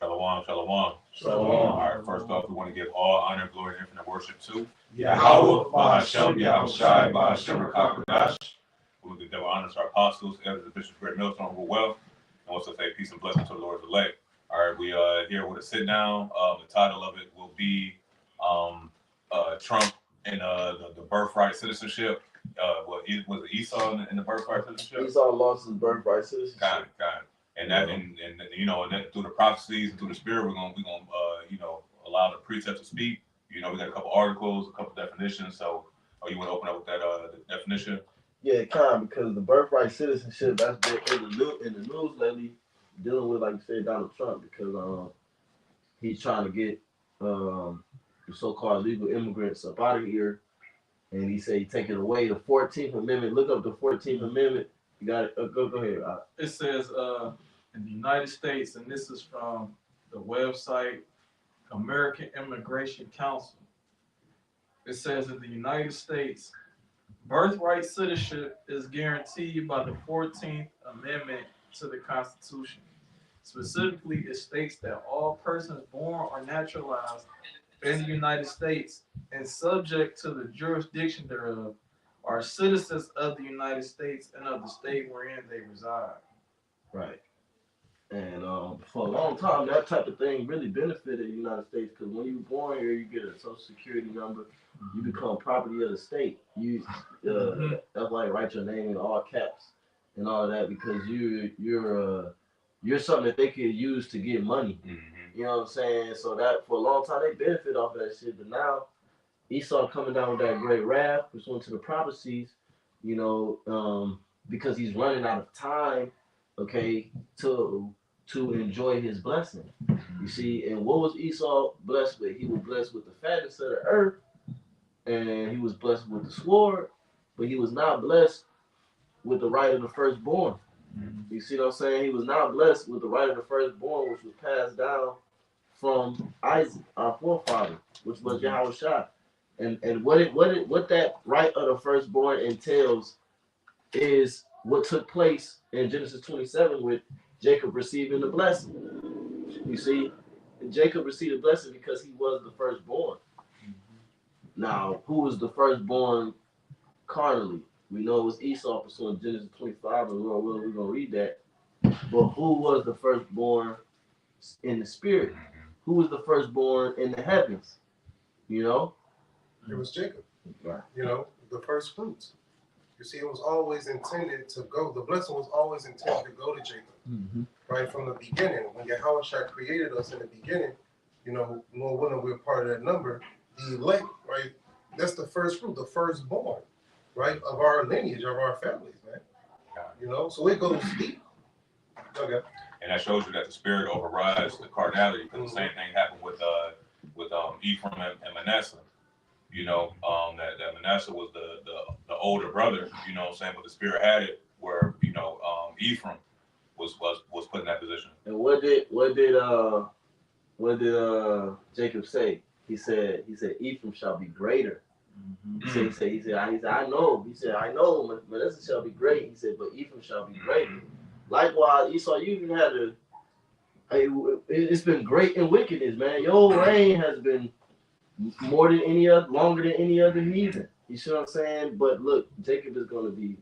Shalom, shalom. Shalom. All right, first off, we want to give all honor, glory, and infinite worship to Yahweh, Bahashem, Yahushai, Bahashem, Rakakadash. We want to give honor to our apostles, elders, and bishops, great millstone, who wealth, and also say peace and blessing to the Lord's elect. All right, we are here with a sit down. The title of it will be Trump and the Birthright Citizenship. Was it Esau in the Birthright Citizenship? Esau lost his birthright citizenship. Kind of. And that, and you know, and that through the prophecies and through the spirit, we're gonna you know, allow the precepts to speak. You know, we got a couple articles, a couple definitions. So, you want to open up with that the definition? Yeah, kind of, because the birthright citizenship that's been in the news lately, dealing with, like you said, Donald Trump, because he's trying to get the so-called legal immigrants up out of here, and he said he taking away the 14th Amendment. Look up the 14th Amendment. You got it. Go ahead. It says in the United States, and this is from the website American Immigration Council. It says in the United States, birthright citizenship is guaranteed by the 14th Amendment to the Constitution. Specifically, it states that all persons born or naturalized in the United States and subject to the jurisdiction thereof are citizens of the United States and of the state wherein they reside. Right. And for a long time, that type of thing really benefited the United States, because when you were born here, you get a social security number, you become property of the state. You that's why you write your name in all caps and all of that, because you're something that they could use to get money. Mm-hmm. You know what I'm saying? So that for a long time they benefit off of that shit, but now Esau coming down with that great wrath, pursuant to the prophecies, you know, because he's running out of time, okay, to enjoy his blessing. You see, and what was Esau blessed with? He was blessed with the fatness of the earth, and he was blessed with the sword, but he was not blessed with the right of the firstborn. You see what I'm saying? He was not blessed with the right of the firstborn, which was passed down from Isaac, our forefather, which was Yahushua. And what that right of the firstborn entails is what took place in Genesis 27 with Jacob receiving the blessing. You see, and Jacob received the blessing because he was the firstborn. Now, who was the firstborn carnally? We know it was Esau pursuing Genesis 25, and we're going to read that. But who was the firstborn in the spirit? Who was the firstborn in the heavens? You know? It was Jacob. Right. You know, the first fruits. You see, it was always intended to go. The blessing was always intended to go to Jacob. Mm-hmm. Right from the beginning. When Yahushua created us in the beginning, you know, Lord willing, we're part of that number. The elect, right? That's the first fruit, the firstborn, right, of our lineage, of our families, man. You know, so it goes deep. Okay. And that shows you that the spirit overrides the carnality, because the same thing happened with Ephraim and Manasseh. You know, that Manasseh was the older brother, you know what I'm saying, but the spirit had it where, you know, Ephraim was put in that position. And what did Jacob say? He said Ephraim shall be greater. He said I know. He said I know Manasseh shall be great. He said, but Ephraim shall be greater. Likewise, Esau, you even had it's been great in wickedness, man. Your reign has been more than any other, longer than any other heathen. You see what I'm saying? But look, Jacob is going to be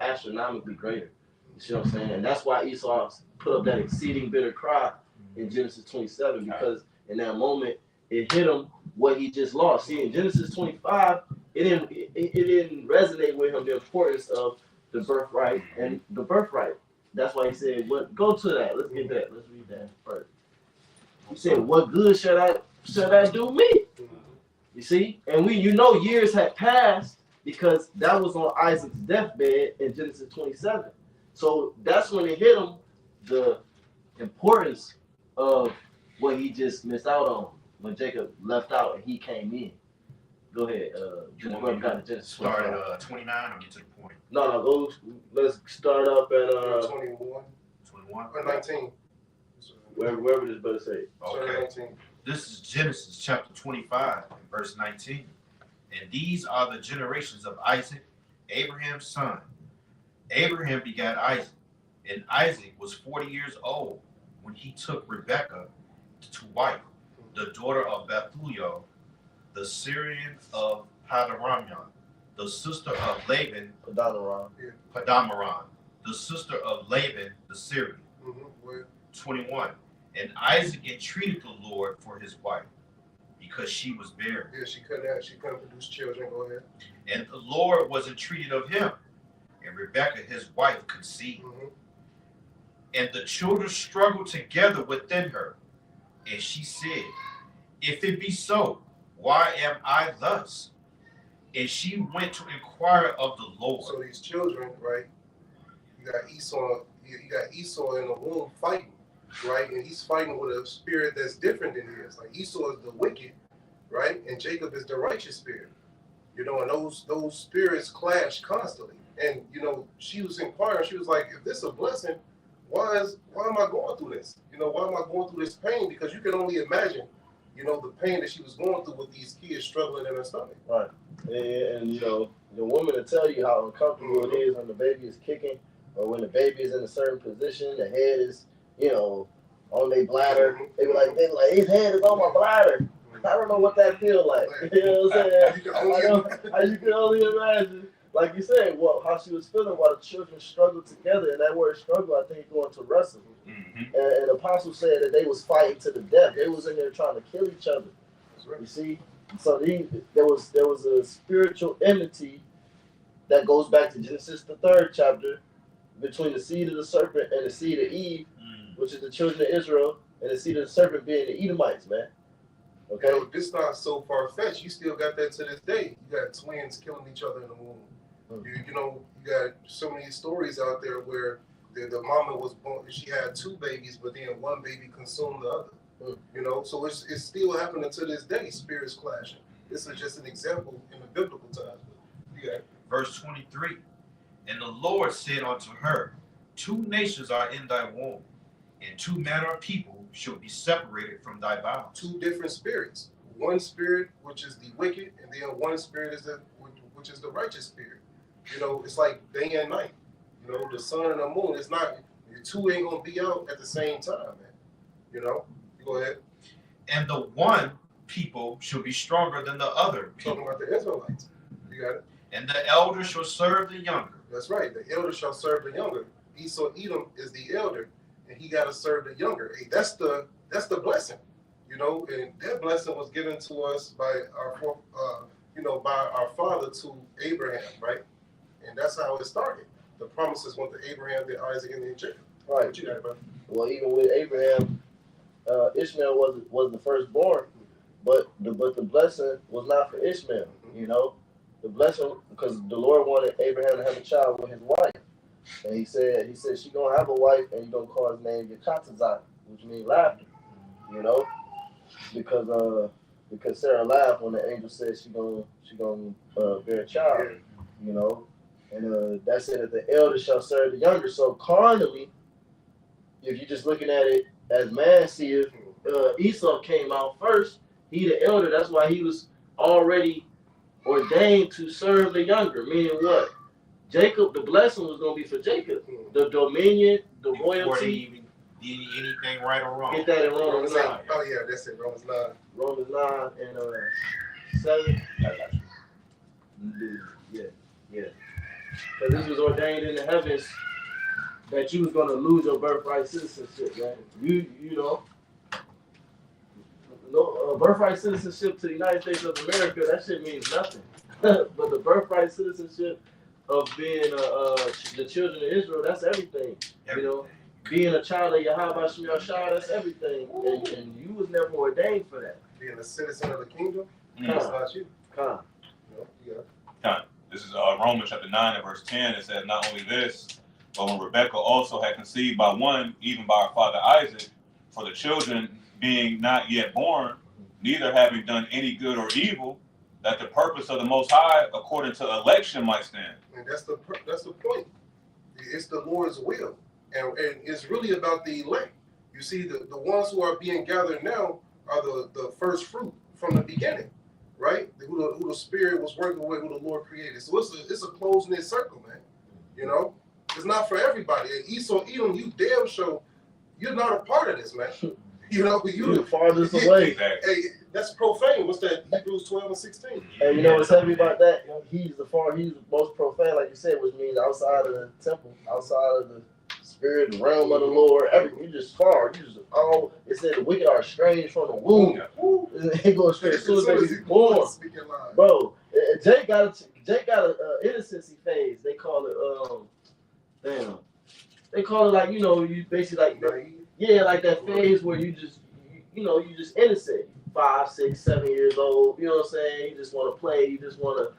astronomically greater. You see what I'm saying? And that's why Esau put up that exceeding bitter cry in Genesis 27, because in that moment it hit him what he just lost. See, in Genesis 25, it didn't resonate with him the importance of the birthright and the birthright. That's why he said, "What? Go to that. Let's get that. Let's read that first." He said, "What good shall that do me?" You see, and years had passed, because that was on Isaac's deathbed in Genesis 27. So that's when it hit him the importance of what he just missed out on when Jacob left out and he came in. Go ahead. You got to just start at 29 or get to the point? No. Let's start up at 21. 21? Or 19. Wherever this better say. Okay. 19. This is Genesis chapter 25 and verse 19. And these are the generations of Isaac, Abraham's son. Abraham begat Isaac, and Isaac was 40 years old when he took Rebekah to wife, the daughter of Bethuel, the Syrian of Padararam, the sister of Laban, Padamaram, the sister of Laban the Syrian. 21. And Isaac entreated the Lord for his wife, because she was barren. Yeah, she couldn't produce children. Go ahead. And the Lord was entreated of him, and Rebekah his wife conceived. And the children struggled together within her. And she said, if it be so, why am I thus? And she went to inquire of the Lord. So these children, right? You got Esau. You got Esau in the womb fighting, right? And he's fighting with a spirit that's different than his. Like Esau is the wicked, right? And Jacob is the righteous spirit. You know, and those spirits clash constantly. And you know, she was inquiring. She was like, if this is a blessing, why am I going through this? You know, why am I going through this pain? Because you can only imagine, you know, the pain that she was going through with these kids struggling in her stomach. Right. And you know, the woman will tell you how uncomfortable it is when the baby is kicking, or when the baby is in a certain position, the head is, you know, on their bladder. They be like, his head is on my bladder. I don't know what that feels like. You know what I'm saying? You can only imagine. Like you said, how she was feeling while the children struggled together. And that word struggle, I think, going to wrestle. And the apostle said that they was fighting to the death. They was in there trying to kill each other. You see? So there was a spiritual enmity that goes back to Genesis, the 3rd chapter, between the seed of the serpent and the seed of Eve, which is the children of Israel, and the seed of the serpent being the Edomites, man. Okay? You know, this not so far-fetched. You still got that to this day. You got twins killing each other in the womb. You know, you got so many stories out there where the mama was born, she had 2 babies, but then one baby consumed the other. You know, so it's still happening to this day, spirits clashing. This is just an example in the biblical times. Yeah. Verse 23. And the Lord said unto her, 2 nations are in thy womb, and 2 manner of people shall be separated from thy bowels. 2 different spirits. One spirit, which is the wicked, and then one spirit is which is the righteous spirit. You know, it's like day and night. You know, the sun and the moon. It's not, the 2 ain't gonna be out at the same time, man. You know, go ahead. And the one people shall be stronger than the other people. Talking about the Israelites. You got it. And the elder shall serve the younger. That's right. The elder shall serve the younger. Esau Edom is the elder, and he got to serve the younger. Hey, that's the blessing, you know. And that blessing was given to us by our father to Abraham, right? And that's how it started. The promises went to Abraham, then Isaac, and then Jacob. Right. What you got, brother? Well, even with Abraham, Ishmael was the firstborn, but the blessing was not for Ishmael. You know, the blessing, because the Lord wanted Abraham to have a child with his wife, and he said she gonna have a wife, and you gonna call his name Yekatazat, which means laughter. You know, because Sarah laughed when the angel said she gonna bear a child. You know, and that said that the elder shall serve the younger. So carnally, if you're just looking at it as man seeth, Esau came out first. He the elder. That's why he was already ordained to serve the younger. Meaning what? Jacob, the blessing was going to be for Jacob. The dominion, the royalty. Did anything right or wrong? Get that in Romans 9. Oh yeah, that's it. Romans 9. Romans 9 and 7. I got you. Yeah. Because this was ordained in the heavens that you was going to lose your birthright citizenship, man. You know. No, birthright citizenship to the United States of America, that shit means nothing. But the birthright citizenship of being the children of Israel, that's everything. You know, being a child of Yahweh Shem Yahshua, that's everything. And you was never ordained for that. Being a citizen of the kingdom, that's not you. This is Romans chapter 9 and verse 10. It says, not only this, but when Rebekah also had conceived by one, even by our father Isaac, for the children being not yet born, neither having done any good or evil, that the purpose of the Most High, according to election, might stand. And that's the point. It's the Lord's will, and it's really about the elect. You see, the ones who are being gathered now are the first fruit from the beginning, right? Who the Spirit was working with, who the Lord created. So it's a closed-knit circle, man. You know, it's not for everybody. Esau, Edom, you damn sure you're not a part of this, man. You know, You the farthest away. Exactly. Hey, that's profane. What's that? Hebrews 12:16. And you know what's heavy about that? He's the most profane, like you said, which means outside of the temple, outside of the spirit realm of the Lord. Everything, you just far. You just it said the wicked are estranged from the womb. It goes straight as soon as they be born. Bro, Jake got a innocency phase. They call it They call it like, you know, you basically like like that phase where you just innocent. 5, 6, 7 years old, you know what I'm saying? You just want to play, you just want to.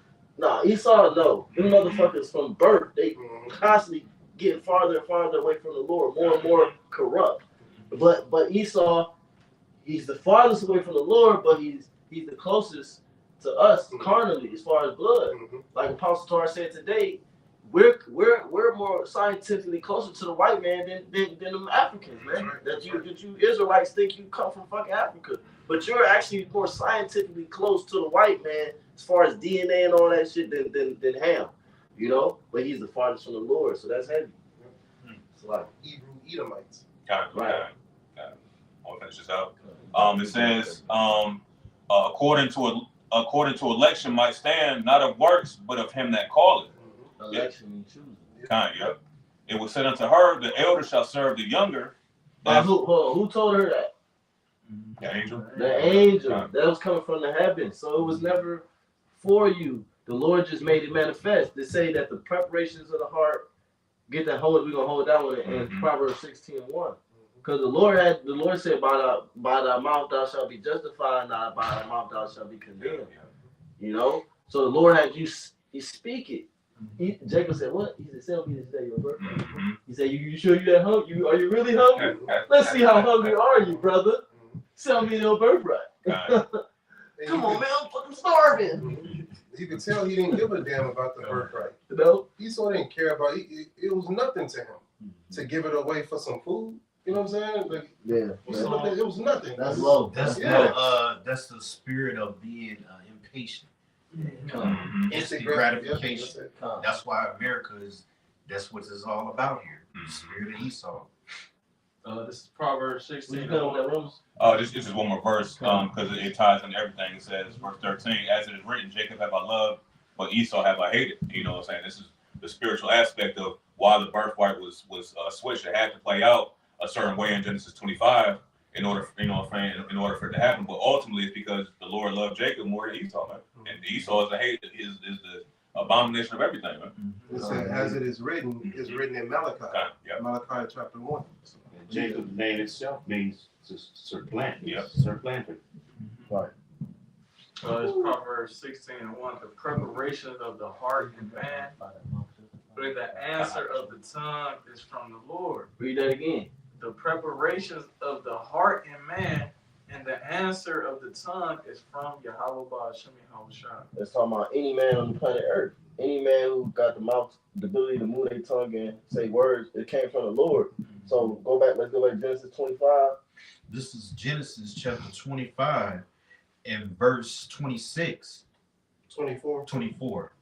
Esau, no. Them motherfuckers from birth, they constantly getting farther and farther away from the Lord, more and more corrupt. But Esau, he's the farthest away from the Lord, but he's the closest to us carnally as far as blood. Like Apostle Torah said today, we're more scientifically closer to the white man than them Africans, man. That you Israelites think you come from fucking Africa. But you're actually more scientifically close to the white man as far as DNA and all that shit than Ham, you know. But he's the farthest from the Lord, so that's heavy. It's like Edomites. Right. I'll finish this out. It says, according to election might stand not of works, but of him that calleth. Election and choosing. Yep. It was said unto her, the elder shall serve the younger. Who told her that? The angel. The angel. That was coming from the heavens. So it was never for you. The Lord just made it manifest. They say that the preparations of the heart, we're gonna hold that one in Proverbs 16:1. Because the Lord said, by thy mouth thou shalt be justified, not by thy mouth thou shalt be condemned. You know? So the Lord had you speak it. Jacob said, "What?" He said, "Sell me this day, your birthright." He said, "You sure you that hungry? Are you really hungry? Let's see how hungry are you, brother. Sell me your birthright." Come on, man, I'm fucking starving. You could tell he didn't give a damn about the birthright. No, Esau didn't care about it. It was nothing to him to give it away for some food. You know what I'm saying? Like, it was nothing. That's low. That's the spirit of being impatient. Instant gratification. That's why America that's what it's all about here. The spirit of Esau. This is Proverbs 16. This is one more verse because it ties into everything. It says, verse 13, as it is written, Jacob have I loved, but Esau have I hated. You know what I'm saying? This is the spiritual aspect of why the birthright was switched. It had to play out a certain way in Genesis 25 in order for it to happen. But ultimately, it's because the Lord loved Jacob more than Esau, man. And Esau is the abomination of everything, man. It said, as it is written in Malachi. Malachi chapter 1. And Jacob's name itself means supplant. Yep. Supplanter. Right. It's Proverbs 16:1. The preparations of the heart and man, but the answer of the tongue is from the Lord. Read that again. The preparations of the heart and man, and the answer of the tongue is from Yahweh Ba'Shem Yahushua. That's talking about any man on the planet Earth. Any man who got the ability to move their tongue and say words, it came from the Lord. So let's go back to Genesis 25. This is Genesis chapter 25 and verse 26. 24.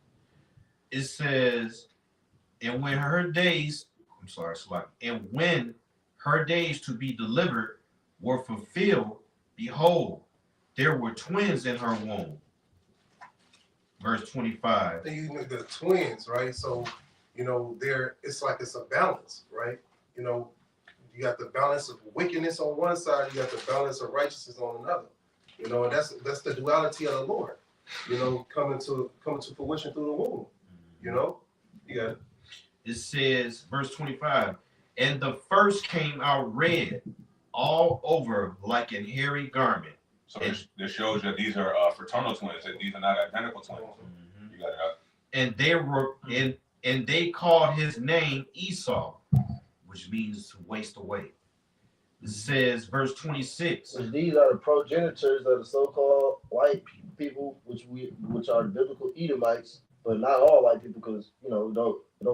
It says, and when her days to be delivered were fulfilled, behold, there were twins in her womb. Verse 25. The twins, right? So, it's a balance, right? You got the balance of wickedness on one side, you got the balance of righteousness on another. And that's the duality of the Lord, coming to fruition through the womb. You got it. It says, verse 25, and the first came out red all over like an hairy garment. So this shows that these are fraternal twins, that these are not identical twins. You got it up. And they were and they called his name Esau, which means to waste away. It says, verse 26. These are the progenitors of the so-called white people, which are the biblical Edomites, but not all white people, because it don't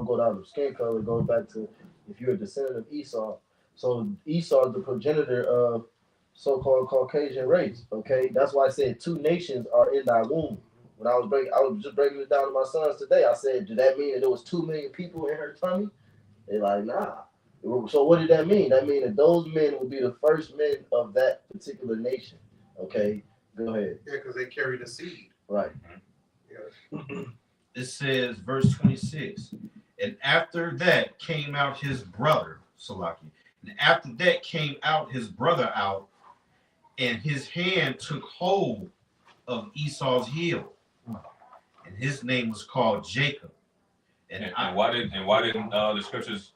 go down to skin color. It goes back to if you're a descendant of Esau. So Esau is the progenitor of so-called Caucasian race. Okay, that's why I said 2 nations are in thy womb. When I was just breaking it down to my sons today. I said, did that mean that there was 2 million people in her tummy? They're like, nah. So what did that mean? That means that those men would be the first men of that particular nation. Okay, go ahead. Yeah, because they carry the seed. Right. Yeah. It says, verse 26, and after that came out his brother, Salaki. And after that came out his brother out, and his hand took hold of Esau's heel, and his name was called Jacob. And why didn't the scriptures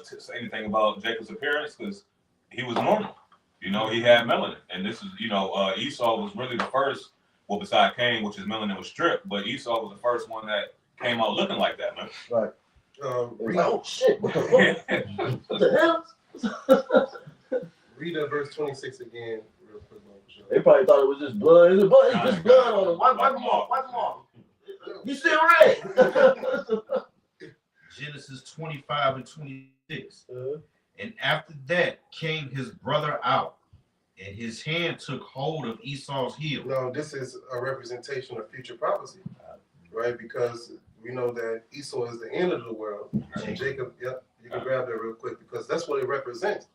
say anything about Jacob's appearance? Because he was normal. You know, he had melanin, and this is, you know, Esau was really the first. Well, beside Cain, which his melanin was stripped, but Esau was the first one that came out looking like that, man. Right. Read, Oh shit! What the hell? read that verse 26 again, real quick. They probably thought it was just blood. It's just blood on them. Wipe them off. Wipe them off. You still red? Genesis 25 and 26. And after that came his brother out, and his hand took hold of Esau's heel. No, this is a representation of future prophecy, right? Because we know that Esau is the end of the world. And Jacob, yep, you can grab that real quick because that's what it represents,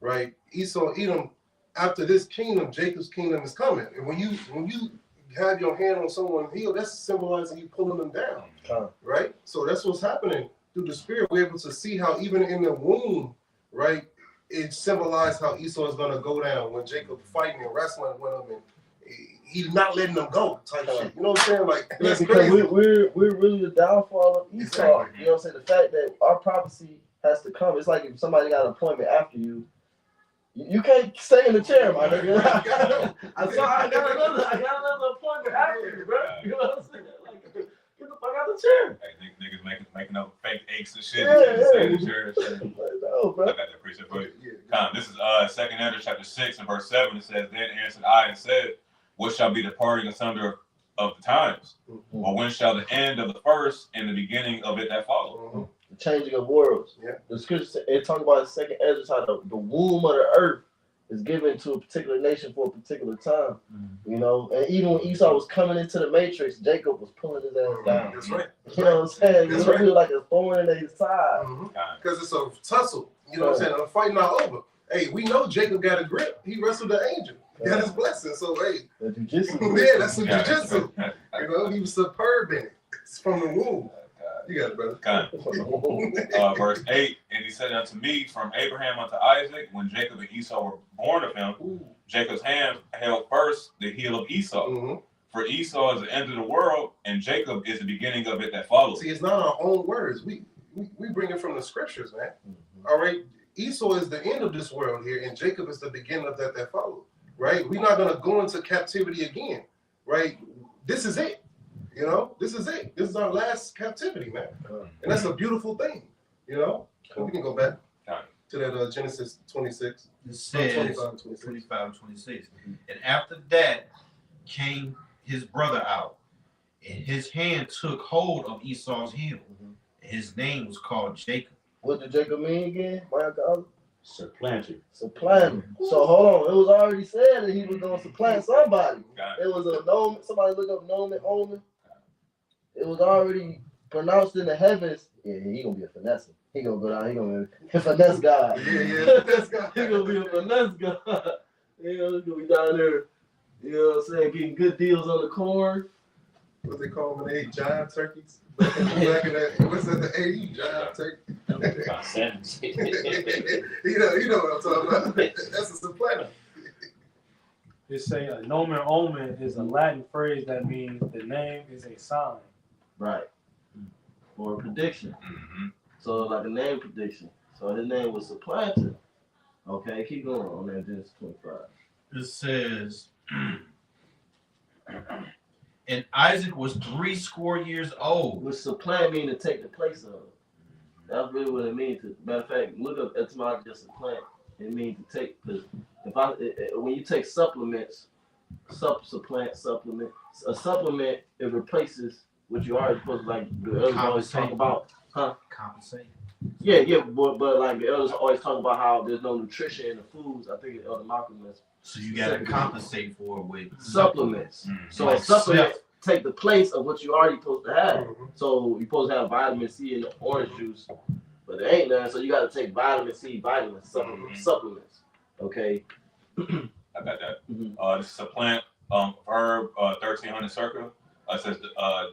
right? Esau, Edom, after this kingdom, Jacob's kingdom is coming. And when you have your hand on someone's heel, that's symbolizing you pulling them down, right? So that's what's happening through the spirit. We're able to see how even in the womb, right, it symbolized how Esau is going to go down when Jacob fighting and wrestling with him, and he's not letting them go type shit. You know what I'm saying? Like, Yeah, that's because crazy. we're really the downfall of Esau. Exactly. You know what I'm saying? The fact that our prophecy has to come. It's like if somebody got an appointment after you, you can't stay in the chair, my nigga. I got another appointment after you, bro. You know what I'm saying? Like, get the fuck out of the chair. Hey, niggas making up fake aches and shit. Yeah. Stay in the chair and shit. No, bro. I got that precept for you. Yeah. This is 2nd Ezra chapter 6 and verse 7. It says, then answered I and said, what shall be the parting asunder of the times? Or when shall the end of the first and the beginning of it that follow? The changing of worlds. Yeah. The scripture it talks about in 2nd Ezra how the womb of the earth is given to a particular nation for a particular time. You know, and even when Esau was coming into the matrix, Jacob was pulling his ass down. That's right. You know what I'm saying? That's He right. was like a thorn in his side. Because it's a tussle. You know what I'm saying? The fight not over. Hey, we know Jacob got a grip. He wrestled the angel. He got his blessing. So, hey, The jiu-jitsu. yeah, that's some jiu-jitsu. You know, he was superb in it. It's from the womb. You got it, brother. Verse 8, and he said unto me, from Abraham unto Isaac, when Jacob and Esau were born of him, Jacob's hand held first the heel of Esau. For Esau is the end of the world, and Jacob is the beginning of it that follows. See, it's not our own words. We bring it from the scriptures, man. All right. Esau is the end of this world here, and Jacob is the beginning of that follows. Right? We're not going to go into captivity again. Right? This is it. You know, this is it. This is our last captivity, man. And that's a beautiful thing. You know? We can go back to that Genesis 26. It says 25, 25 and 26. And after that came his brother out, and his hand took hold of Esau's heel. And his name was called Jacob. What did Jacob mean again? Supplanter. Supplanter. So hold on. It was already said that he was going to supplant somebody. It was a nomen. Somebody look up nomen, omen. It was already pronounced in the heavens. Yeah, he gonna be a finesse. He gonna go down. He gonna be a finesse guy. Finesse guy. He gonna be a finesse guy. You know, he's gonna be down there. You know what I'm saying? Getting good deals on the corn. What they call them when they ate giant turkeys? Back in that, what's that? The 80s giant turkey. About 70. you know what I'm talking about. That's a supplanter. They say a nomen omen is a Latin phrase that means the name is a sign. Right. For a prediction. So like a name prediction. So his name was Supplanter. Okay, keep going on that Genesis 25. It says, and Isaac was 80 years old. Which supplant mean to take the place of. That's really what it means. Matter of fact, look up etymology of supplant. It means to take, because when you take supplements, supplement, a supplement, it replaces what you already supposed to, like the elders always talk about. Compensate. Yeah, but like the elders always talk about how there's no nutrition in the foods. I think Elder Malcolm is. So you gotta compensate for it with supplements. So like a supplement take the place of what you already supposed to have. So you're supposed to have vitamin C in the orange juice, but there ain't none. So you got to take vitamin C, vitamins, supplements. Okay. I got that. Mhm. This is a plant, herb, 1300 circa. It says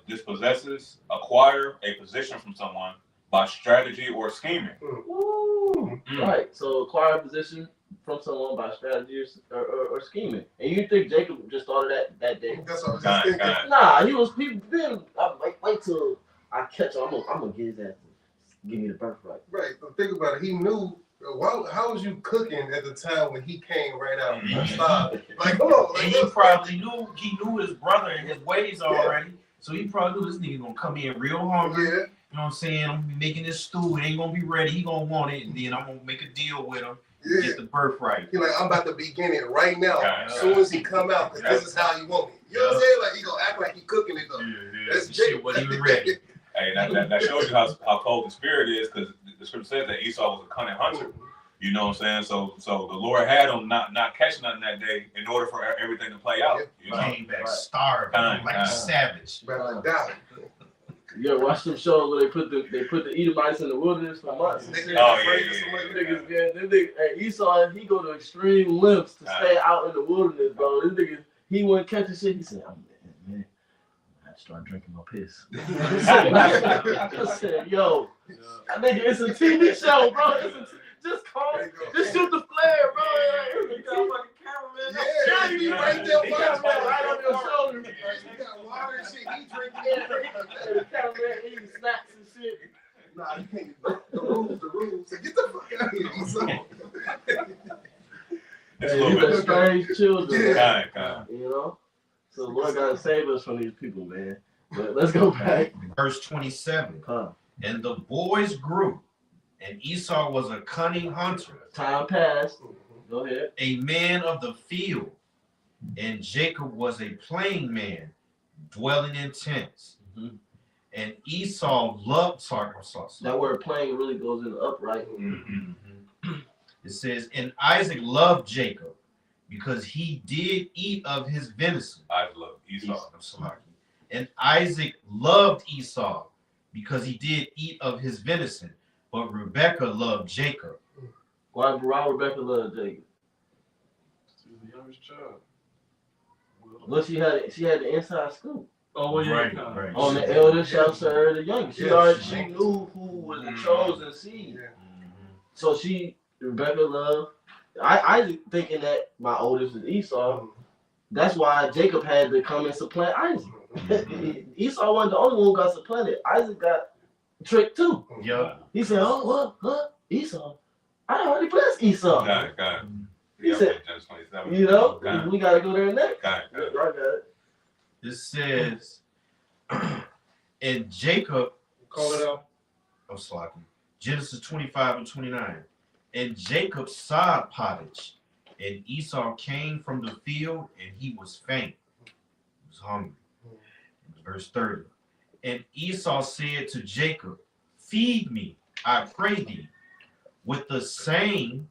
dispossesses, acquire a position from someone by strategy or scheming. Woo. Right. So acquire a position from someone by strategy or scheming. And you think Jacob just thought of that day? That's what I was just thinking. Nah, he been. Wait till I catch him. I'm gonna get his ass. Give me the birthright. Right. But think about it. He knew. How was you cooking at the time when he came right out? Like, come on. And he probably knew his brother and his ways already. So he probably knew this nigga gonna come in real hungry. Yeah. You know what I'm saying? I'm gonna be making this stew. It ain't gonna be ready. He gonna want it, and then I'm gonna make a deal with him. Yeah. Get the birthright. He like, I'm about to begin it right now. Yeah. As soon as he come out, because this is how you want it. You know what I'm saying? Like, he gonna act like he cooking it though. That's Shit wasn't even ready. Hey, that shows you how cold the spirit is, because the scripture says that Esau was a cunning hunter. You know what I'm saying? So the Lord had him not catching nothing that day in order for everything to play out. You know? Came back starving like a savage. Better die. You ever watch them shows where they put the Edomites in the wilderness for months? Oh, yeah. Hey, Esau, he go to extreme lengths to stay out in the wilderness, bro. This nigga, he wouldn't catch the shit. He said, man, I had to start drinking my piss. I said, yo, I think it's a TV show, bro. Just call it. Just shoot the flare, bro. You got a fucking cameraman. Yeah, he right there. He got right on your shoulder. He got water and shit. He drinking The cameraman eating snacks and shit. Nah, you can't. The rules. So get the fuck out of here, Esau. It's a Hey, little these are bit. strange children, man. Kind. You know? So the Lord gotta save us from these people, man. But let's go back. Verse 27. Huh. And the boys grew, and Esau was a cunning hunter, Time passed. Go ahead. a man of the field, and Jacob was a plain man, dwelling in tents. Mhm. And Esau loved circumcision. That word playing really goes in the upright. It says, and Isaac loved Jacob because he did eat of his venison. I love Esau. I'm sorry. And Isaac loved Esau because he did eat of his venison, but Rebekah loved Jacob. Why Rebecca loved Jacob? She was the youngest child. Well, she had the inside scoop. Oh, well, yeah. Right. On the elder shall serve the youngest. She Yeah, already she- she knew who was the chosen seed. Yeah. So Rebecca loved. Isaac thinking that my oldest is Esau. That's why Jacob had to come and supplant Isaac. Esau wasn't the only one who got supplanted. Isaac got tricked too. Yeah. He said, "Oh, what? Esau? I already blessed Esau." Got it. He Yeah, said, Genesis 27. You know, Got we gotta go there next. it. I got it. It says, and Jacob, Call it out. I'm sorry, Genesis 25 and 29. And Jacob sod pottage, and Esau came from the field, and he was faint. He was hungry. Verse 30. And Esau said to Jacob, feed me, I pray thee, with the same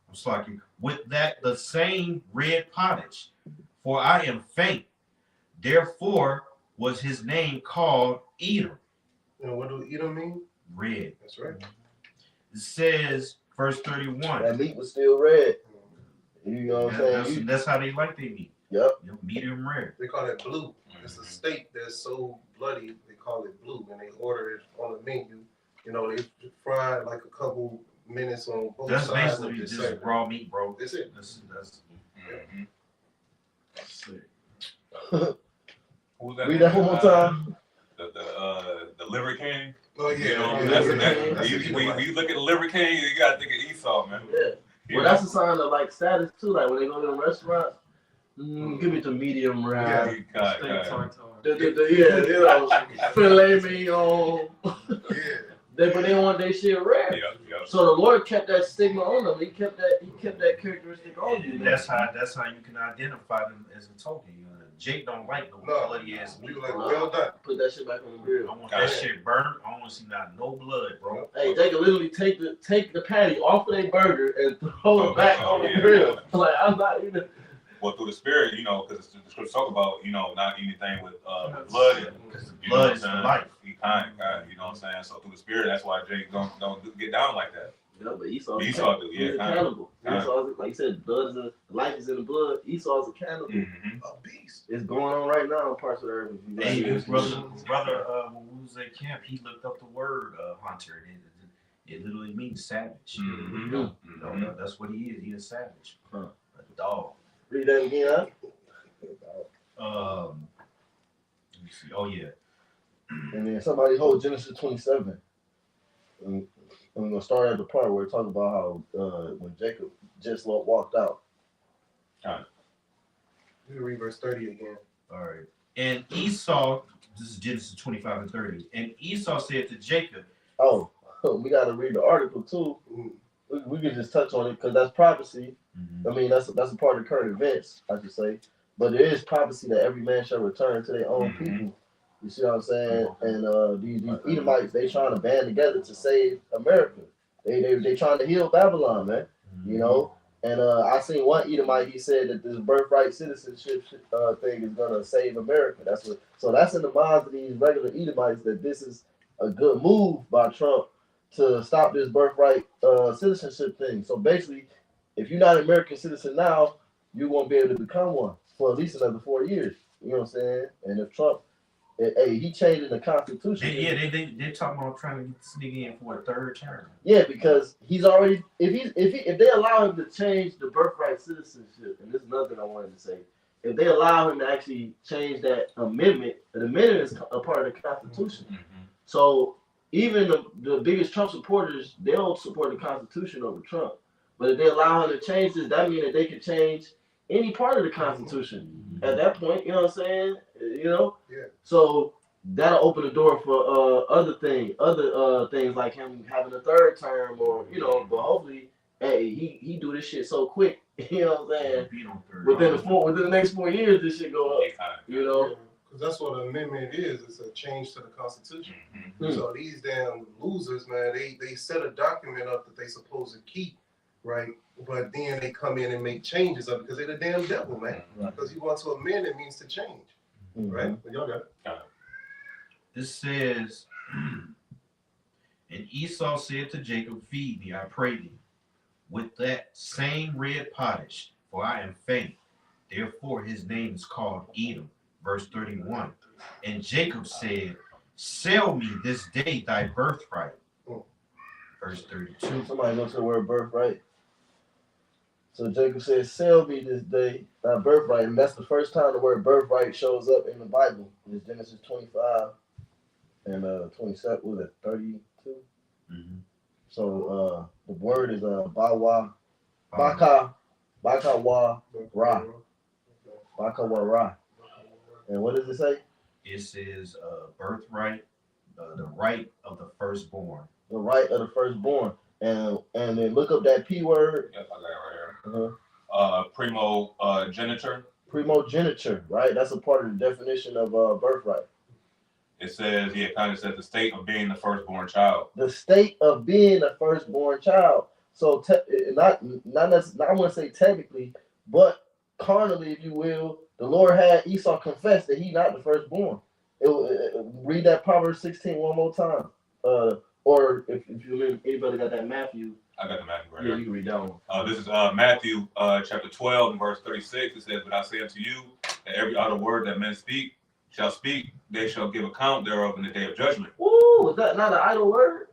red pottage, for I am faint. Therefore was his name called Edom. And what do Edom mean? Red. That's right. It says, verse 31. That meat was still red. You know what I'm That's, saying? that's how they like their meat. Yep. Medium rare. They call it blue. It's a steak that's so bloody, they call it blue. And they order it on the menu. You know, they fry it like a couple minutes on both That's sides. basically of the just same. raw meat, bro. That's it. That's Who's that? Read that one more time. The Liver King. Oh, yeah. You know, yeah. when you look at the Liver King, you gotta think of Esau, man. Yeah. You Well, know? that's a sign of like status too. Like when they go to the restaurants, give me the medium rare. Steak tartare. Yeah, you know, filet mignon. Yeah. But they want their shit rare. Yep. So the Lord kept that stigma on them. He kept that characteristic on you. man. That's how you can identify them as a token. You know, Jake don't like no No. bloody ass We meat. were like, well done. Put that shit back on the grill. I want that shit burnt. I want to see no blood, bro. Hey, they can literally take the patty off of their burger and throw it back on the yeah. grill. Like I'm not even. Well, through the spirit, because the scriptures talk about, not anything with blood. Because the You know what blood I'm is saying? life. He kind, you know what I'm saying? So through the spirit, that's why Jake don't get down like that. Yeah, but Esau But is Esau do, he's yeah, a kind cannibal. of. Esau is, like you said, life is in the blood. Esau's a cannibal. Mm-hmm. A beast. It's going on right now in parts of the earth. Hey, his brother, when we was at camp, he looked up the word hunter. It literally means savage. Mm-hmm. You know, that's what he is. He's a savage. Huh. A dog. Read that again, huh? Let me see. Oh yeah. And then somebody hold Genesis 27. And we're gonna start at the part where it talks about how when Jacob just walked out. You read verse 30 again. All right. And Esau, this is Genesis 25 and 30. And Esau said to Jacob, Oh, we got to read the article too. We can just touch on it because that's prophecy. I mean, that's a part of current events, I should say. But there is prophecy that every man shall return to their own people. You see what I'm saying? And these Edomites, they trying to band together to save America. They trying to heal Babylon, man. You know. And I seen one Edomite. He said that this birthright citizenship thing is gonna save America. So that's in the minds of these regular Edomites that this is a good move by Trump to stop this birthright citizenship thing. So basically, if you're not an American citizen now, you won't be able to become one for at least another 4 years. You know what I'm saying? And if Trump, he changing the Constitution. They're talking about trying to get this nigga in for a third term. Yeah, because he's already if they allow him to change the birthright citizenship, and this is another thing I wanted to say, if they allow him to actually change that amendment, the amendment is a part of the Constitution. Mm-hmm. So even the biggest Trump supporters, they'll support the Constitution over Trump. But if they allow him to change this, that means that they can change any part of the Constitution at that point. You know what I'm saying? Yeah. So that'll open the door for other things like him having a third term, or but hopefully, hey, he do this shit so quick. You know what I'm saying? Within the next 4 years, this shit go up. Because that's what an amendment is. It's a change to the Constitution. Mm-hmm. So these damn losers, man, they set a document up that they supposed to keep, right? But then they come in and make changes of it because they're the damn devil, man. Because you want to amend, it means to change, right? But y'all got it. This says, and Esau said to Jacob, feed me, I pray thee, with that same red pottage, for I am faint. Therefore his name is called Edom. Verse 31. And Jacob said, sell me this day thy birthright. Verse 32. Somebody go to the word birthright. So Jacob says, sell me this day thy birthright. And that's the first time the word birthright shows up in the Bible. It's Genesis 25 and 27, was it 32? Mm-hmm. So the word is Bawa, Baka Wa Ra. Baka Wa Ra. And what does it say? It says birthright, the right of the firstborn. The right of the firstborn. And then look up that P word. Yep, I got it right here. Primogeniture. Primogeniture, right? That's a part of the definition of birthright. It says, kind of says the state of being the firstborn child. The state of being the firstborn child. So not I want to say technically, but carnally, if you will, the Lord had Esau confess that he not the firstborn. Read that Proverbs 16 one more time. Or if anybody got that Matthew. I got the Matthew right Yeah, here. you can read that one. This is Matthew chapter 12 and verse 36. It says, but I say unto you that every other word that men shall speak, they shall give account thereof in the day of judgment. Woo! Is that not an idle word?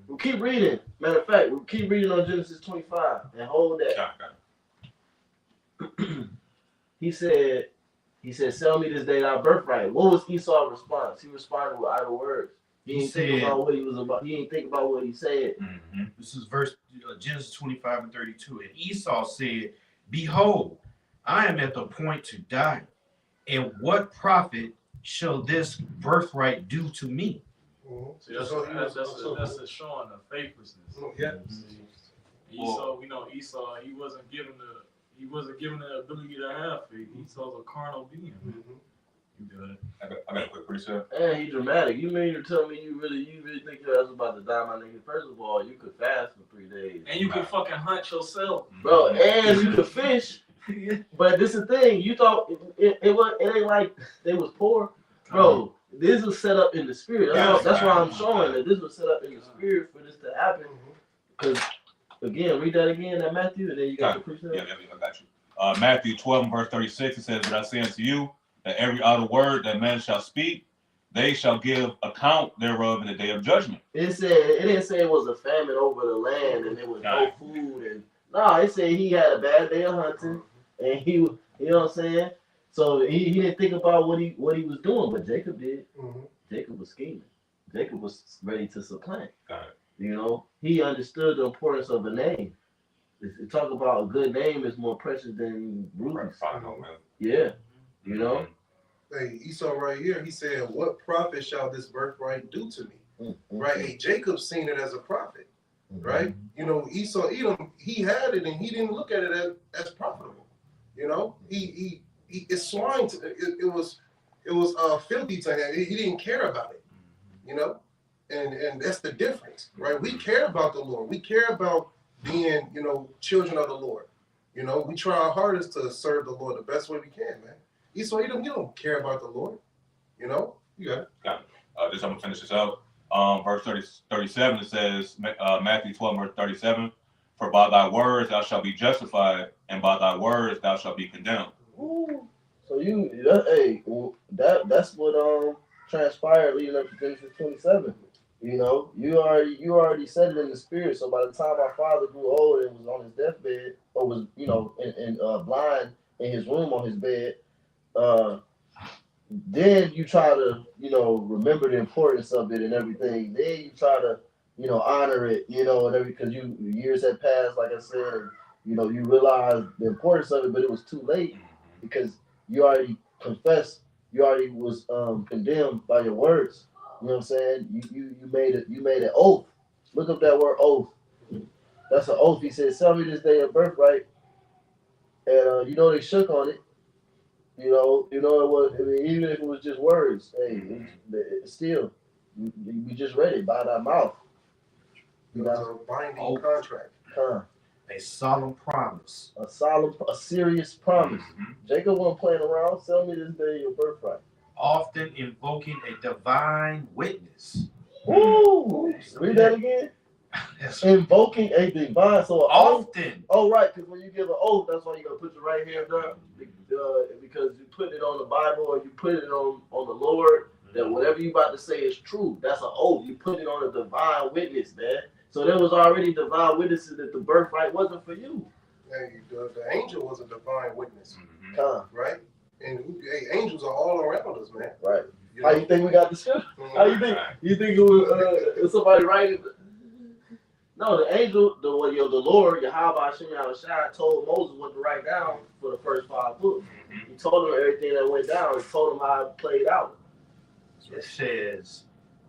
We'll keep reading. Matter of fact, we'll keep reading on Genesis 25 and hold that. He said, sell me this day thy birthright. What was Esau's response? He responded with idle words. He didn't think about what he was about. He didn't think about what he said. Mm-hmm. This is verse Genesis 25 and 32. And Esau said, behold, I am at the point to die. And what profit shall this birthright do to me? See, that's showing the faithlessness. Yeah. Esau, we know Esau, he wasn't given the ability to have faith. Esau's a carnal being. You good? I got a quick precept. And he's dramatic. You mean to tell me you really think your ass about to die, my nigga? First of all, you could fast for 3 days. And you can fucking hunt yourself. Bro, and you could fish But this is the thing. You thought it ain't like they was poor, bro. This was set up in the spirit. That's why I'm showing that this was set up in the spirit for this to happen. Because again, read that again, that Matthew, and then you got the precept. Yeah, I got you. Matthew 12 verse 36. It says, "But I say unto you that every idle word that man shall speak, they shall give account thereof in the day of judgment." It didn't say it was a famine over the land and there was no food and it said he had a bad day of hunting and he, you know what I'm saying? So he didn't think about what he was doing, but Jacob did. Jacob was scheming. Jacob was ready to supplant. You know, he understood the importance of a name. Talk about a good name is more precious than rubies. Yeah, you know. Hey, Esau right here, he said, "What profit shall this birthright do to me?" Right? Hey, Jacob seen it as a profit, right? You know, Esau, Edom, he had it and he didn't look at it as profitable. You know, it's swine. It was filthy to him. He didn't care about it. You know, and that's the difference, right? We care about the Lord. We care about being, you know, children of the Lord. You know, we try our hardest to serve the Lord the best way we can, man. Esau, you don't care about the Lord. You know, you got it. Got it. Just I'm gonna finish this out. Verse 37, it says, Matthew 12, verse 37, "For by thy words thou shalt be justified, and by thy words thou shalt be condemned." Ooh. So that's what transpired leading up to Genesis 27. You know, you already said it in the spirit. So by the time our father grew old and was on his deathbed, or was, you know, in blind in his room on his bed, then you try to, you know, remember the importance of it and everything. Then you try to, you know, honor it, you know, and because years had passed, like I said, and, you know, you realize the importance of it, but it was too late because you already confessed, you already was condemned by your words. You know what I'm saying? You made an oath. Look up that word oath. That's an oath. He said, "Sell me this day of birthright," and you know they shook on it. You know it was. I mean, even if it was just words, hey, it's still, we just read it by thy mouth. It was a binding contract. A solemn promise. A serious promise. Jacob wasn't playing around. Sell me this day your birthright. Often invoking a divine witness. Ooh, read that again. Invoking a divine, so often. Oh, right, because when you give an oath, that's why you gotta put your right hand up, because you put it on the Bible or you put it on the Lord, that whatever you about to say is true. That's an oath. You put it on a divine witness, man. So there was already divine witnesses that the birthright wasn't for you. Hey, the angel was a divine witness, right? And angels are all around us, man. Right. You know? How you think we got the script? How you think? You think it was somebody writing? No, the angel, the Lord, Yahweh Hashem Yahushua, told Moses what to write down for the first 5 books. He told him everything that went down. He told him how it played out. It says,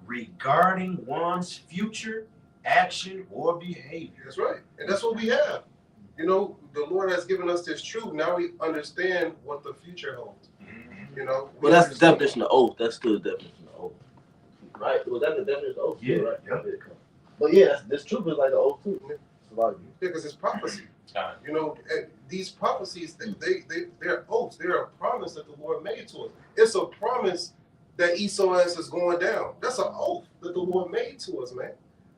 regarding one's future action or behavior. That's right. And that's what we have. You know, the Lord has given us this truth. Now we understand what the future holds. You know. Well, that's the definition of oath. That's still the definition of oath. Right? Was that the definition of oath? Yeah. Right. Yeah. But yeah, this truth is like an oath too. It's a lot of you. Because it's prophecy. You know, these prophecies, they're oaths. They're a promise that the Lord made to us. It's a promise that Esau is going down. That's an oath that the Lord made to us, man.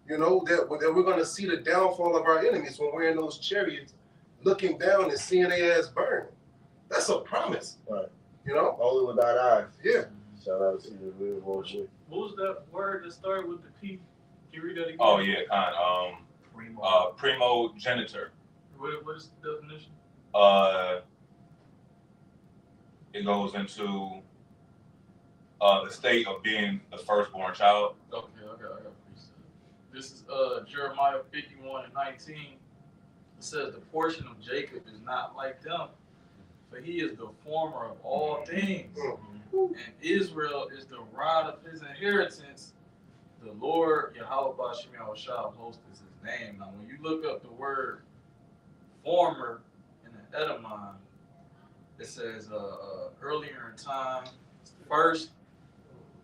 You know, that we're going to see the downfall of our enemies when we're in those chariots looking down and seeing their ass burn. That's a promise. Right. You know? Only with thine eyes. Yeah. Shout out to the real world. What was that word that started with the P? Can you read that again? Oh, yeah, primogenitor. What is the definition? It goes into the state of being the firstborn child. Okay, I got this is Jeremiah 51:19. It says the portion of Jacob is not like them, for he is the former of all things, and Israel is the rod of his inheritance. The Lord Yahweh B'Shem Yahushua of hosts is his name. Now, when you look up the word former in the etymon, it says earlier in time, first,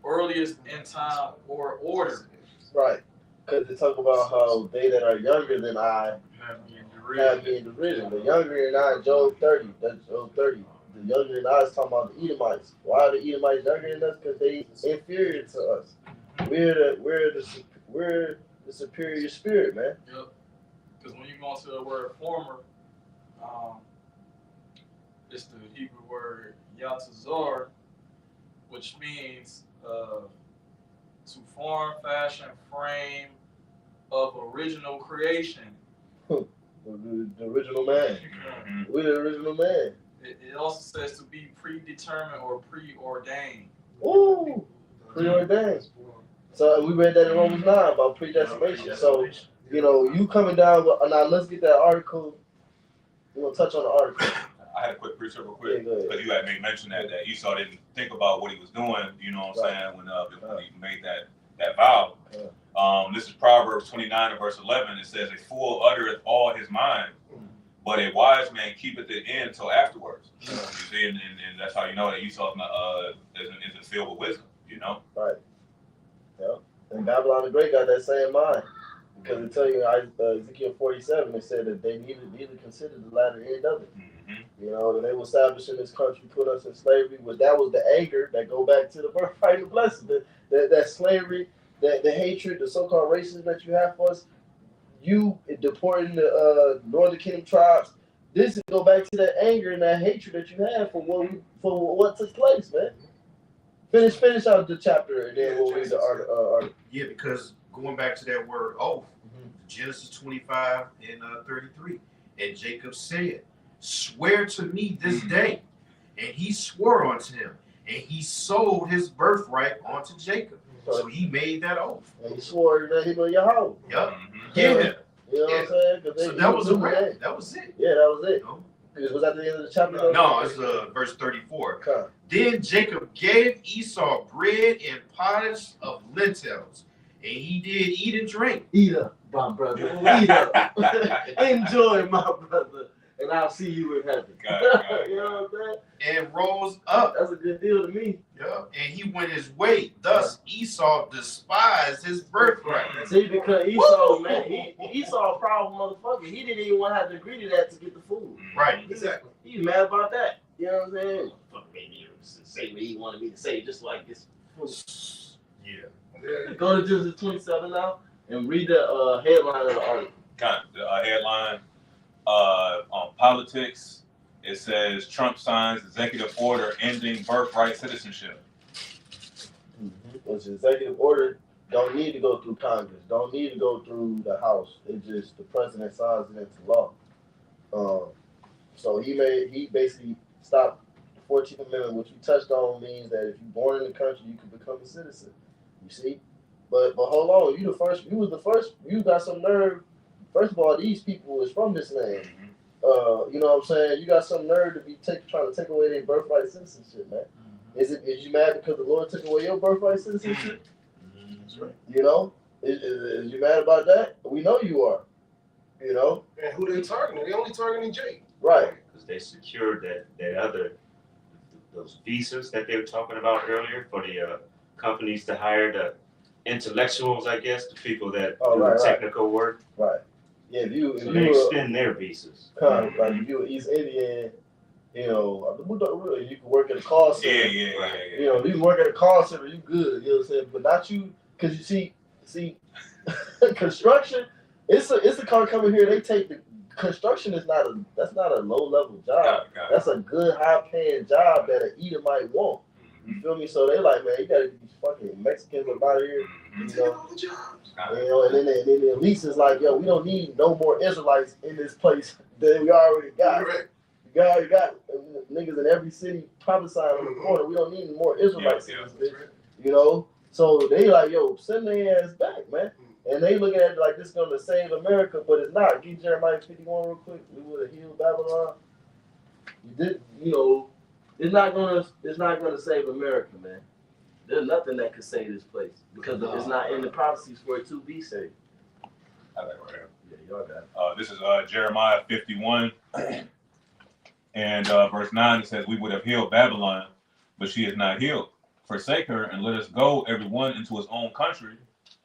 earliest in time, or order. Right. Because they talk about how they that are younger than I have me in derision. The younger in I, Job 30, that's Job 30. The younger in I is talking about the Edomites. Why are the Edomites younger than us? Because they inferior to us. We're the superior spirit, man. Yep. Because when you go into the word former, it's the Hebrew word yatazor, which means to form, fashion, frame of original creation. The original man. Mm-hmm. We're the original man. It also says to be predetermined or preordained. Ooh, preordained. So we read that in Romans 9 about predestination. So, you know, you coming down, now let's get that article. We're going to touch on the article. I had a quick preacher real quick, Yeah, because you had made mention that Esau didn't think about what he was doing, you know what I'm saying, when he made that vow. This is Proverbs 29 and verse 11. It says, a fool uttereth all his mind, but a wise man keepeth it in till afterwards. You see, and that's how you know that Esau isn't filled with wisdom, you know? Right. Yeah. And Babylon the Great got that same mind. Because it tell you, Ezekiel 47, it said that they neither considered the latter end of it. Mm-hmm. You know, and they were established in this country, put us in slavery. That was the anger that go back to the birthright and the blessing. That slavery, the hatred, the so-called racism that you have for us, you deporting the Northern Kingdom tribes, this go back to that anger and that hatred that you have for what took place, man. Finish out the chapter and then we'll read the article. Yeah, because going back to that word oath, Genesis 25 and 33, and Jacob said, swear to me this day. And he swore unto him, and he sold his birthright unto Jacob. So he made that oath. And he swore that he was Yahweh. Yep. Yeah. Yeah. You know what I'm saying? So that was a wrap. That was it. Yeah, that was it. No, Was that the end of the chapter? no, it's verse 34. Okay. Then Jacob gave Esau bread and pottage of lentils, and he did eat and drink. Eat up, my brother. Eat up. Enjoy, my brother. And I'll see you in heaven. You know what I'm saying? And rose up. That's a good deal to me. Yeah. And he went his way. Thus Esau despised his birthright. See, because Esau, man, Esau a problem motherfucker. He didn't even want to have to agree to that to get the food. Right. Exactly. He's mad about that. You know what I'm saying? Fuck me, say what he wanted me to say, just like this. Yeah. Go to Genesis 27 now and read the headline of the article. The headline on politics, it says Trump signs executive order ending birthright citizenship. Which executive order don't need to go through Congress, don't need to go through the House. It's just the president signs it into law. So he basically stopped the 14th Amendment, which we touched on, means that if you're born in the country, you can become a citizen. You see? But hold on, you was the first, you got some nerve. First of all, these people is from this land. You know what I'm saying? You got some nerve to be trying to take away their birthright citizenship, man. Is you mad because the Lord took away your birthright citizenship? That's right. You know? Is you mad about that? We know you are. You know? And who they targeting? They only targeting Jake. Right. Because they secured those visas that they were talking about earlier for the companies to hire the intellectuals, I guess, the people that do technical work. Right. Yeah, if you extend their visas. Kind of, like if you were East Indian, you know, you can work at a call center. Yeah. You know, you can work at a call center, you good, you know what I'm saying? But not you, because you see, construction, it's a car coming here, they take the, construction is not a low level job. That's a good high paying job that an Edomite want. You feel me? So they like, man, you gotta get these fucking Mexicans up out of here. You know, and then the elites is like, yo, we don't need no more Israelites in this place than we already got. Right. We already got niggas in every city prophesying on the corner. We don't need more Israelites in this bitch. You know? So they like, yo, send their ass back, man. And they looking at it like this is gonna save America, but it's not. Get Jeremiah 51 real quick. We would have healed Babylon. You did, you know, it's not gonna save America, man. There's nothing that could save this place because it's not in the prophecies for it to be saved. I like right here. Yeah, y'all got it. This is Jeremiah 51 and verse 9. It says, "We would have healed Babylon, but she is not healed. Forsake her and let us go, every one into his own country.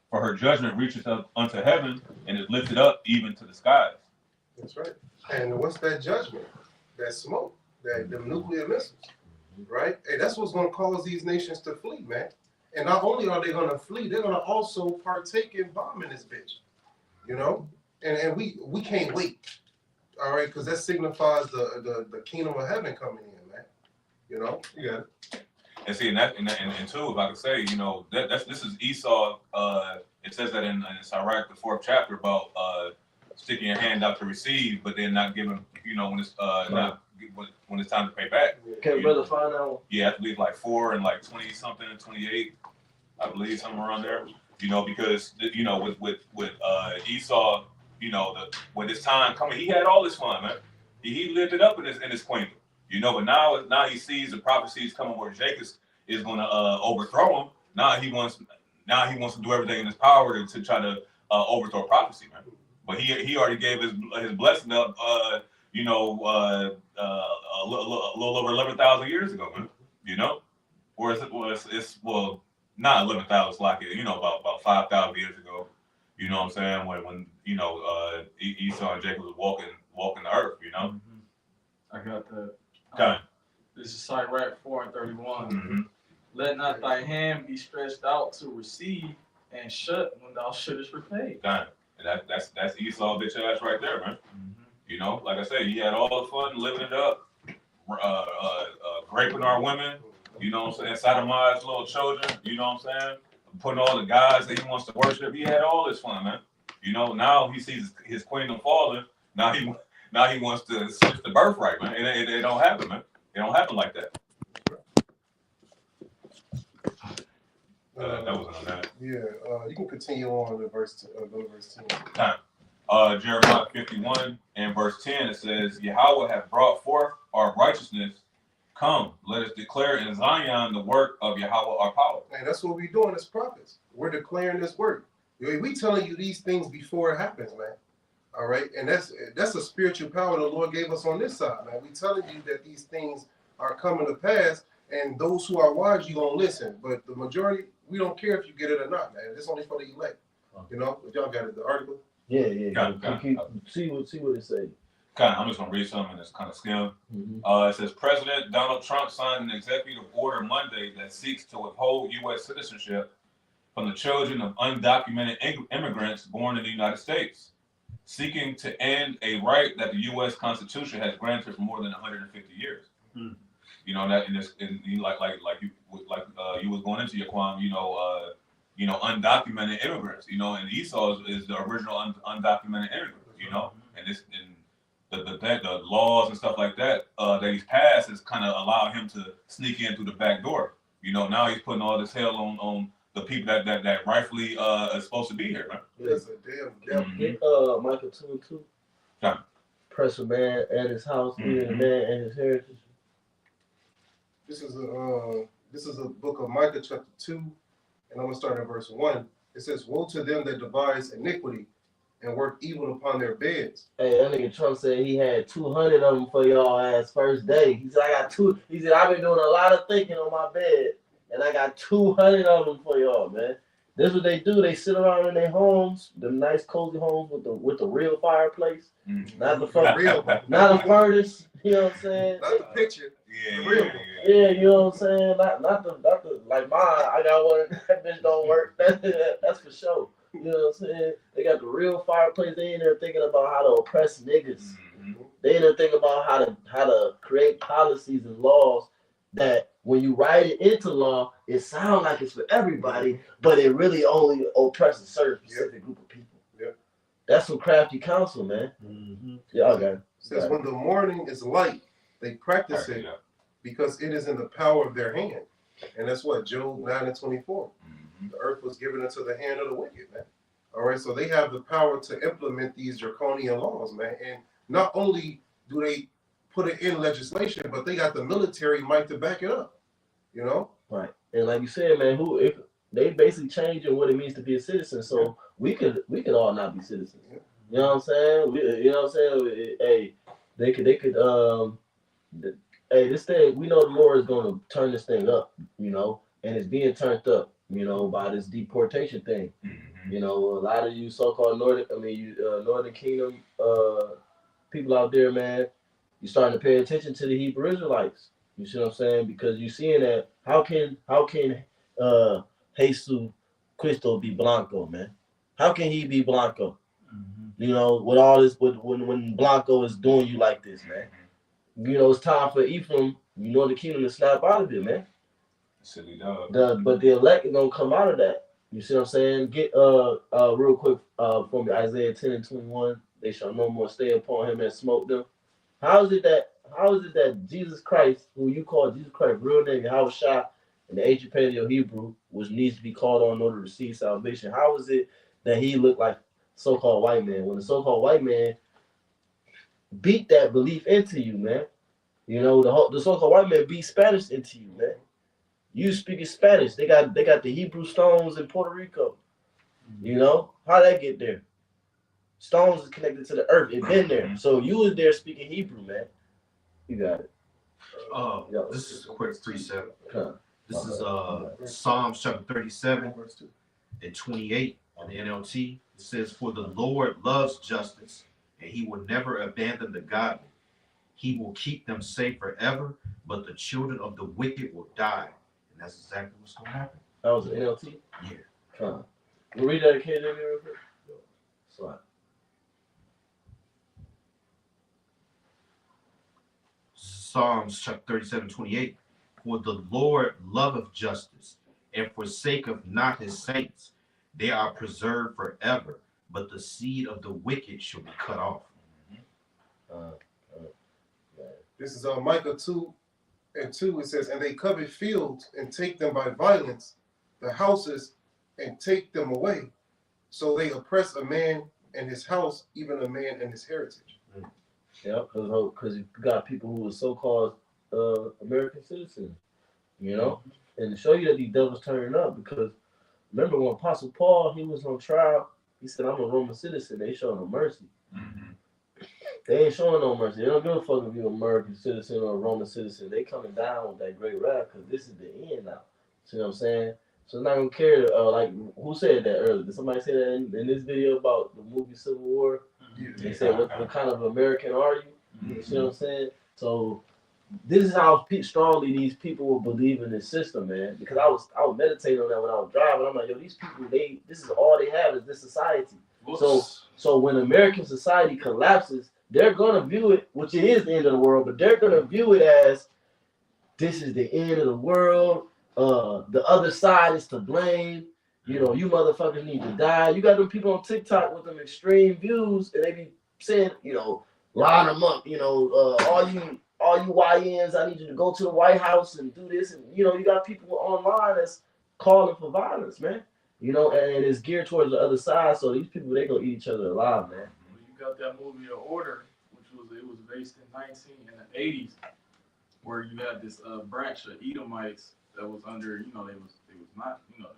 For her judgment reacheth up unto heaven and is lifted up even to the skies." That's right. And what's that judgment? That smoke, that the nuclear missiles, right? And that's what's going to cause these nations to flee, man. And not only are they going to flee, they're going to also partake in bombing this bitch, you know. And we can't wait, all right, because that signifies the kingdom of heaven coming in, man. You know, you got it. And see, and too, if I could say, you know, this is Esau. It says that in Sirach, the 4th chapter, about sticking your hand out to receive, but then not giving, you know, when it's not when it's time to pay back. Can brother find out? Yeah, I believe like 4 and like 20 something, 28, I believe somewhere around there. You know, because you know, with Esau, you know, when his time coming, he had all this fun, man. He lived it up in his queendom. You know, but now he sees the prophecies coming where Jacob is going to overthrow him. Now he wants to do everything in his power to try to overthrow prophecy, man. But he already gave his blessing up, you know, a little over 11,000 years ago, man. You know, whereas it's not 11,000, it's like, you know, about 5,000 years ago. You know what I'm saying? When you know Esau and Jacob was walking the earth, you know. I got that. Okay. This is Sirach 4:31. Mm-hmm. Let not thy hand be stretched out to receive, and shut when thou shouldest repay. Done. That's Esau bitch ass right there, man. You know, like I said, he had all the fun living it up, raping our women. You know what I'm saying? Sodomized little children. You know what I'm saying? Putting all the guys that he wants to worship. He had all this fun, man. You know, now he sees his queendom falling. Now he wants to switch the birthright, man. It don't happen, man. It don't happen like that. That was on that. Yeah, you can continue on to verse, go to verse 10. Time. Jeremiah 51 and verse 10, it says, Yahweh hath brought forth our righteousness. Come, let us declare in Zion the work of Yahweh our power. And that's what we're doing as prophets. We're declaring this work. We telling you these things before it happens, man. All right, and that's a spiritual power the Lord gave us on this side, man. We telling you that these things are coming to pass, and those who are wise, you gonna listen. But the majority, we don't care if you get it or not, man. It's only for the elect. You know, if y'all got it, the article. Yeah. See what it say. I'm just gonna read something that's kind of skim. It says President Donald Trump signed an executive order Monday that seeks to withhold U.S. citizenship from the children of undocumented immigrants born in the United States, seeking to end a right that the U.S. Constitution has granted for more than 150 years. You know that you was going into your Yaquam, you know, undocumented immigrants. You know, and Esau is the original undocumented immigrant. You know, and this and the laws and stuff like that that he's passed has kind of allowed him to sneak in through the back door. You know, now he's putting all this hell on the people that rightfully is supposed to be here, man. That's a damn. Get Michael 2:2. Yeah. Press a man at his house, even a man and his heritage. This is a book of Micah chapter 2, and I'm gonna start at verse 1. It says, "Woe to them that devise iniquity and work evil upon their beds." Hey, that nigga Trump said he had 200 of them for y'all ass first day. He said, I got two. He said, I've been doing a lot of thinking on my bed, and I got 200 of them for y'all, man. This is what they do. They sit around in their homes, the nice cozy homes with the real fireplace, not the fuck real, not a furnace. You know what I'm saying? Not the picture. Yeah, you know what I'm saying? Not the like mine. I got one. That bitch don't work. That's for sure. You know what I'm saying? They got the real fireplace. They in there thinking about how to oppress niggas. They in there thinking about how to create policies and laws that when you write it into law, it sounds like it's for everybody, but it really only oppresses a certain specific group of people. Yep. That's some crafty counsel, man. Yeah, okay. It says, when the morning is light, they practice it because it is in the power of their hand. And that's what Job 9 and 24. The earth was given into the hand of the wicked, man. All right, so they have the power to implement these draconian laws, man. And not only do they put it in legislation, but they got the military might to back it up, you know? Right. And like you said, man, if they basically changing what it means to be a citizen, so we could all not be citizens. You know what I'm saying? You know what I'm saying? Hey, they could hey, this thing, we know the Lord is going to turn this thing up, you know, and it's being turned up, you know, by this deportation thing. You know, a lot of you so-called Northern Kingdom people out there, man, you starting to pay attention to the Hebrew Israelites. You see what I'm saying? Because you seeing that how can Jesus Cristo be Blanco, man? How can he be Blanco? You know, with all this, when Blanco is doing you like this, man. You know, it's time for Ephraim, you know, the kingdom to snap out of it, man. Silly dog. But the elect is gonna come out of that. You see what I'm saying? Get real quick for me, Isaiah 10 and 21. They shall no more stay upon him and smote them. How is it that Jesus Christ, who you call Jesus Christ, real name Yahushua in the ancient Paleo Hebrew, which needs to be called on in order to receive salvation? How is it that he looked like so-called white man when the so-called white man beat that belief into you, man? You know, the so-called white man beat Spanish into you, man. You speaking Spanish. They got the Hebrew stones in Puerto Rico. You know? How that get there? Stones is connected to the earth. It been there. So you was there speaking Hebrew, man. You got it. This is a quick precept. Huh. This is Psalms chapter 37 and 28 on the NLT. It says, "For the Lord loves justice, and he will never abandon the godly. He will keep them safe forever, but the children of the wicked will die." And that's exactly what's going to happen. That was an NLT? Yeah. Huh. We'll read that again real quick. Slide. Psalms chapter 37, 28. "For the Lord loveth justice, and forsaketh not his saints. They are preserved forever, but the seed of the wicked shall be cut off." This is Micah 2 and 2. It says, "And they covet fields and take them by violence, the houses and take them away. So they oppress a man and his house, even a man and his heritage." Yeah, because you got people who are so-called American citizens, you know, and to show you that these devils turning up. Because remember when Apostle Paul, he was on trial, he said, "I'm a Roman citizen." They showing no mercy. They ain't showing no mercy. They don't give a fuck if you're an American citizen or a Roman citizen. They coming down with that great wrath because this is the end now. See what I'm saying? So it's not gonna care. Like who said that earlier? Did somebody say that in this video about the movie Civil War? They said, what kind of American are you? You see what I'm saying? So this is how strongly these people will believe in this system, man. Because I was meditating on that when I was driving. I'm like, yo, these people, this is all they have is this society. So when American society collapses, they're gonna view it, which it is the end of the world, but they're gonna view it as this is the end of the world. The other side is to blame. You know, you motherfuckers need to die. You got them people on TikTok with them extreme views, and they be saying, you know, line them up. You know, all you YNs, I need you to go to the White House and do this. And you know, you got people online that's calling for violence, man. You know, and it's geared towards the other side. So these people, they gonna eat each other alive, man. You got that movie The Order, which was based in the 80s, where you had this branch of Edomites that was under, you know, they was not, you know,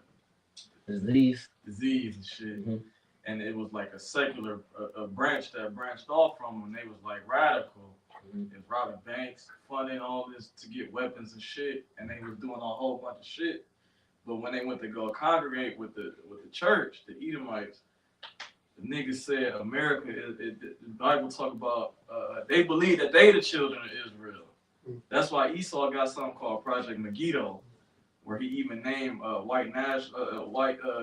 disease and shit. And it was like a secular branch that branched off from them, and they was like radical. It was robbing banks, funding all this to get weapons and shit, and they was doing a whole bunch of shit. But when they went to go congregate with the church, the Edomites, the niggas said America the Bible talk about they believe that they the children of Israel. That's why Esau got something called Project Megiddo, where he even named white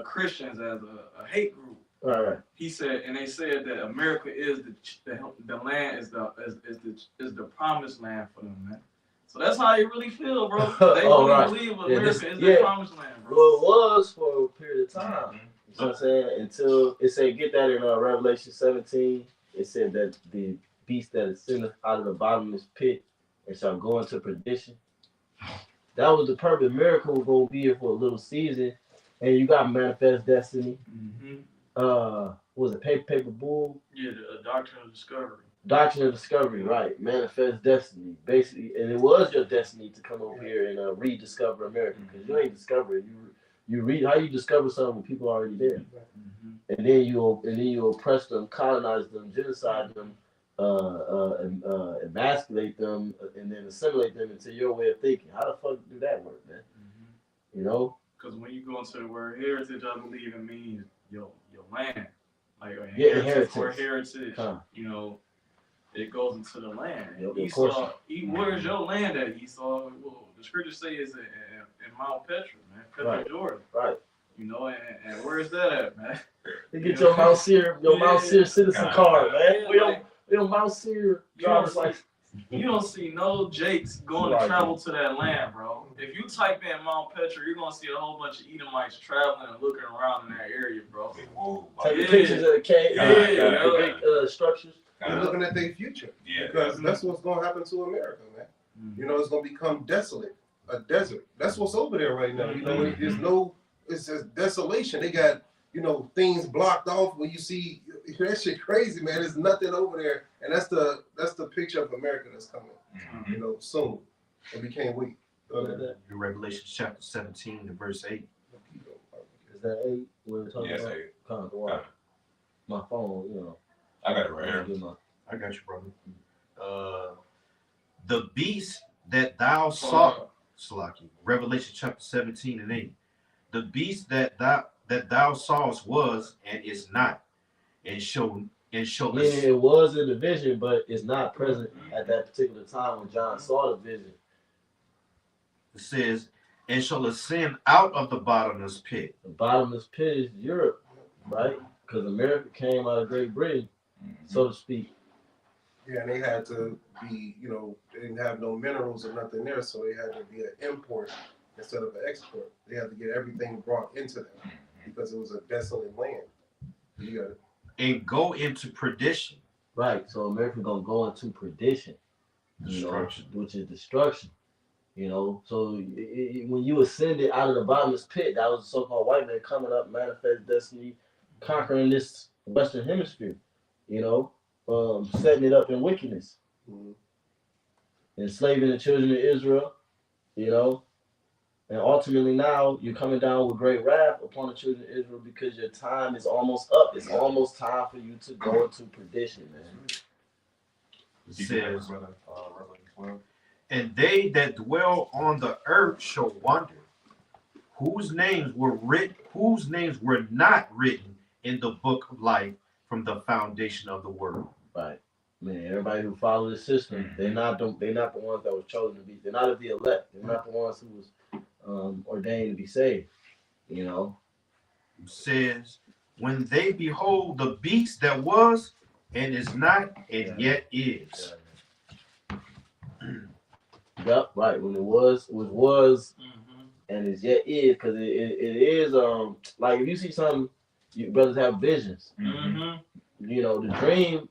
Christians as a hate group. Right. He said, and they said that America is the land is the promised land for them, man. So that's how they really feel, bro. They believe America is the promised land, bro. Well, it was for a period of time. You know what I'm saying? Until it said, get that in Revelation 17. It said that the beast that is sent out of the bottomless pit and shall go into perdition. That was the purpose. America was going to be here for a little season. And you got Manifest Destiny. What was it Paper Bull? Yeah, the Doctrine of Discovery. Doctrine of Discovery, right. Manifest Destiny. Basically, and it was your destiny to come over here and rediscover America. Because you ain't discover it. You read how you discover something when people are already there. And then you oppress them, colonize them, genocide them, emasculate them, and then assimilate them into your way of thinking. How the fuck do that work, man? You know? Because when you go into the word heritage, I believe it means your land. Like heritage. Or heritage. Huh. You know, it goes into the land. Yep, Esau, where's your land at, Esau? Well, the scriptures say it's in Mount Petra, man. Petra, Jordan. Right. You know, and where's that at, man? You get your Mount Sear, citizen card, man. Yeah, we don't Mount Sear driver's license. You don't see no Jakes going to travel to that land, bro. If you type in Mount Petra, you're gonna see a whole bunch of Edomites traveling and looking around in that area, bro. Taking pictures of the cave, the big structures. They're looking at their future. Yeah. Because that's what's gonna happen to America, man. You know, it's gonna become desolate, a desert. That's what's over there right now. You know, there's no, it's just desolation. They got, you know, things blocked off when you see that shit crazy, man. There's nothing over there, and that's the picture of America that's coming. You know, soon, and we can't wait. In Revelation chapter 17 and verse 8. Is that 8? We're talking Yes, about? 8. Kind of my phone, you know. I got it right here. I got you, brother. The beast that thou saw, Salaki, Revelation chapter 17 and 8. The beast that thou sawest was and is not, and shall it was in the vision, but it's not present at that particular time when John saw the vision. It says, and shall ascend out of the bottomless pit. The bottomless pit is Europe, right? Because America came out of Great Britain, so to speak. Yeah, and they had to be, you know, they didn't have no minerals or nothing there, so they had to be an import instead of an export. They had to get everything brought into them because it was a desolate land. You got it. And go into perdition. Right, so America gonna go into perdition, Destruction. Which is destruction. You know, so when you ascended out of the bottomless pit, that was the so-called white man coming up, manifest destiny, conquering this Western hemisphere. You know, setting it up in wickedness, enslaving the children of Israel. You know, and ultimately now you're coming down with great wrath upon the children of Israel because your time is almost up. It's almost time for you to go into perdition, man. It says, and they that dwell on the earth shall wonder, whose names were not written in the book of life from the foundation of the world. Right. Man, everybody who follows this system, they're not the ones that were chosen to be. They're not of the elect. They're not the ones who was ordained to be saved. You know. It says, when they behold the beast that was and is not and yet is. Yep, right. When it was, and is yet is, because it is like if you see something, you brothers have visions. You know, the dream,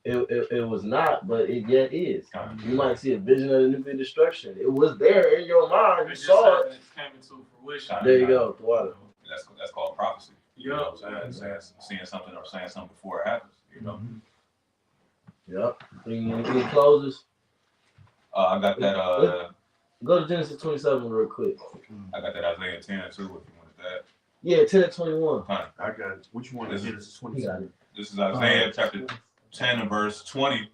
it was not, but it yet is. You might see a vision of the nuclear destruction. It was there in your mind. You saw it. It came into fruition. There you go. The water. That's called prophecy. You Yep. know what I'm saying? Seeing something or saying something before it happens. You know. Yep. Any closes? I got that. Go to Genesis 27 real quick. I got that Isaiah 10 too. If you wanted that. Yeah, 10 and 21. I got it. Which one is Genesis 27? This is Isaiah chapter 10 and verse 20.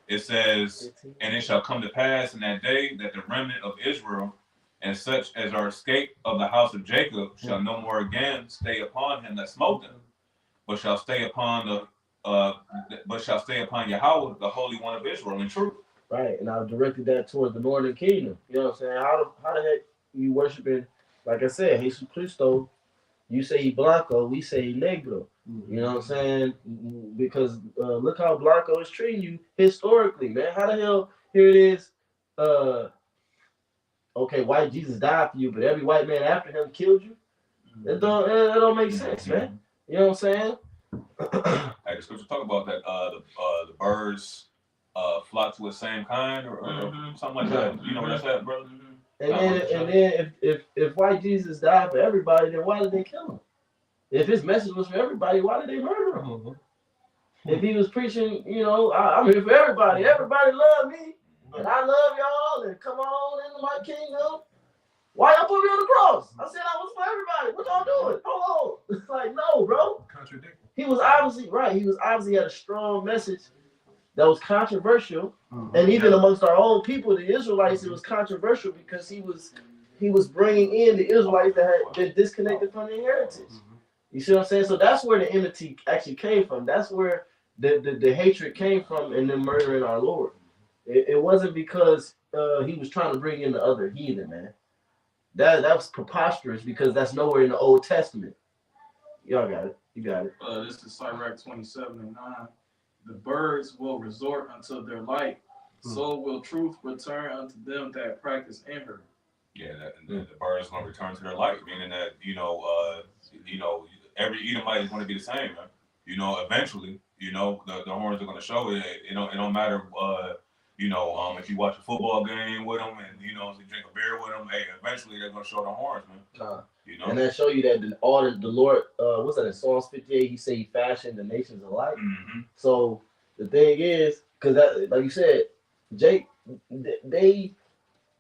It says, and it shall come to pass in that day that the remnant of Israel and such as are escaped of the house of Jacob shall no more again stay upon him that smote them, but shall stay upon Yahweh, the Holy One of Israel, in truth. Right, and I've directed that towards the northern kingdom. You know what I'm saying? How the heck you worshiping? Like I said, Jesus Cristo. You say he Blanco, we say he Negro. You know what I'm saying? Because look how Blanco is treating you historically, man. How the hell here it is? Okay, white Jesus died for you, but every white man after him killed you. That don't make sense, man. You know what I'm saying? Hey, the scripture talk about that the birds flock to the same kind or something like that. You know what that's at, brother? And then if white Jesus died for everybody, then why did they kill him? If his message was for everybody, why did they murder him? If he was preaching, you know, I'm here for everybody. Everybody love me, and I love y'all, and come on into my kingdom. Why y'all put me on the cross? I said I was for everybody. What y'all doing? Hold on. It's like, no, bro. Contradict. He was obviously right. He was obviously had a strong message that was controversial, and even amongst our own people, the Israelites, it was controversial because he was bringing in the Israelites that had been disconnected from the heritage. You see what I'm saying? So that's where the enmity actually came from. That's where the hatred came from in them murdering our Lord. It wasn't because he was trying to bring in the other heathen, man. That was preposterous because that's nowhere in the Old Testament. Y'all got it. You got it. This is Sirach 27:9. The birds will resort unto their light, so will truth return unto them that practice in her. Yeah, the birds gonna return to their light, meaning that every Edomite is going to be the same, man. Eventually, the horns are going to show it. It don't matter, if you watch a football game with them and if you drink a beer with them, hey, eventually they're going to show the horns, man. And that show you that the Lord, what's that in Psalms 58? He said he fashioned the nations alike. Mm-hmm. So the thing is, because that, like you said, Jake,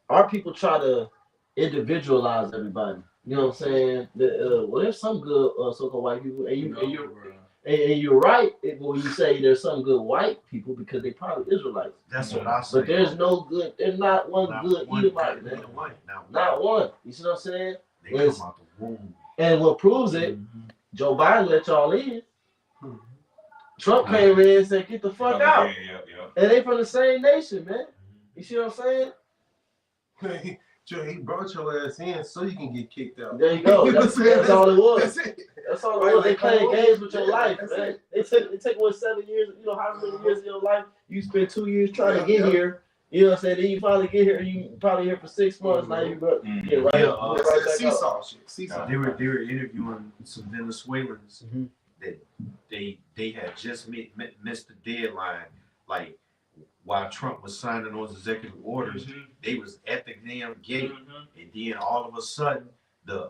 our people try to individualize everybody. You know what I'm saying? There's some good so-called white people, and you're right when you say there's some good white people because they probably Israelites. That's what I say. But there's no good. There's not one good Edomite, man. Not one. You see what I'm saying? They come out the womb. And what proves it, Joe Biden let y'all in. Trump came in and said, "Get the fuck out." Yeah. And they from the same nation, man. You see what I'm saying? Joe, he brought your ass in so you can get kicked out. There you go. That's all it was. That's it. That's all it was. They playing games with your life, man. They take away 7 years. How many years of your life you spent 2 years trying to get here? You know what I'm saying? Then you finally get here. You probably here for 6 months. Now you get right. Right Seesaw shit. Seesaw. They were interviewing some Venezuelans that they had just missed the deadline, like while Trump was signing those executive orders. They was at the damn gate, and then all of a sudden the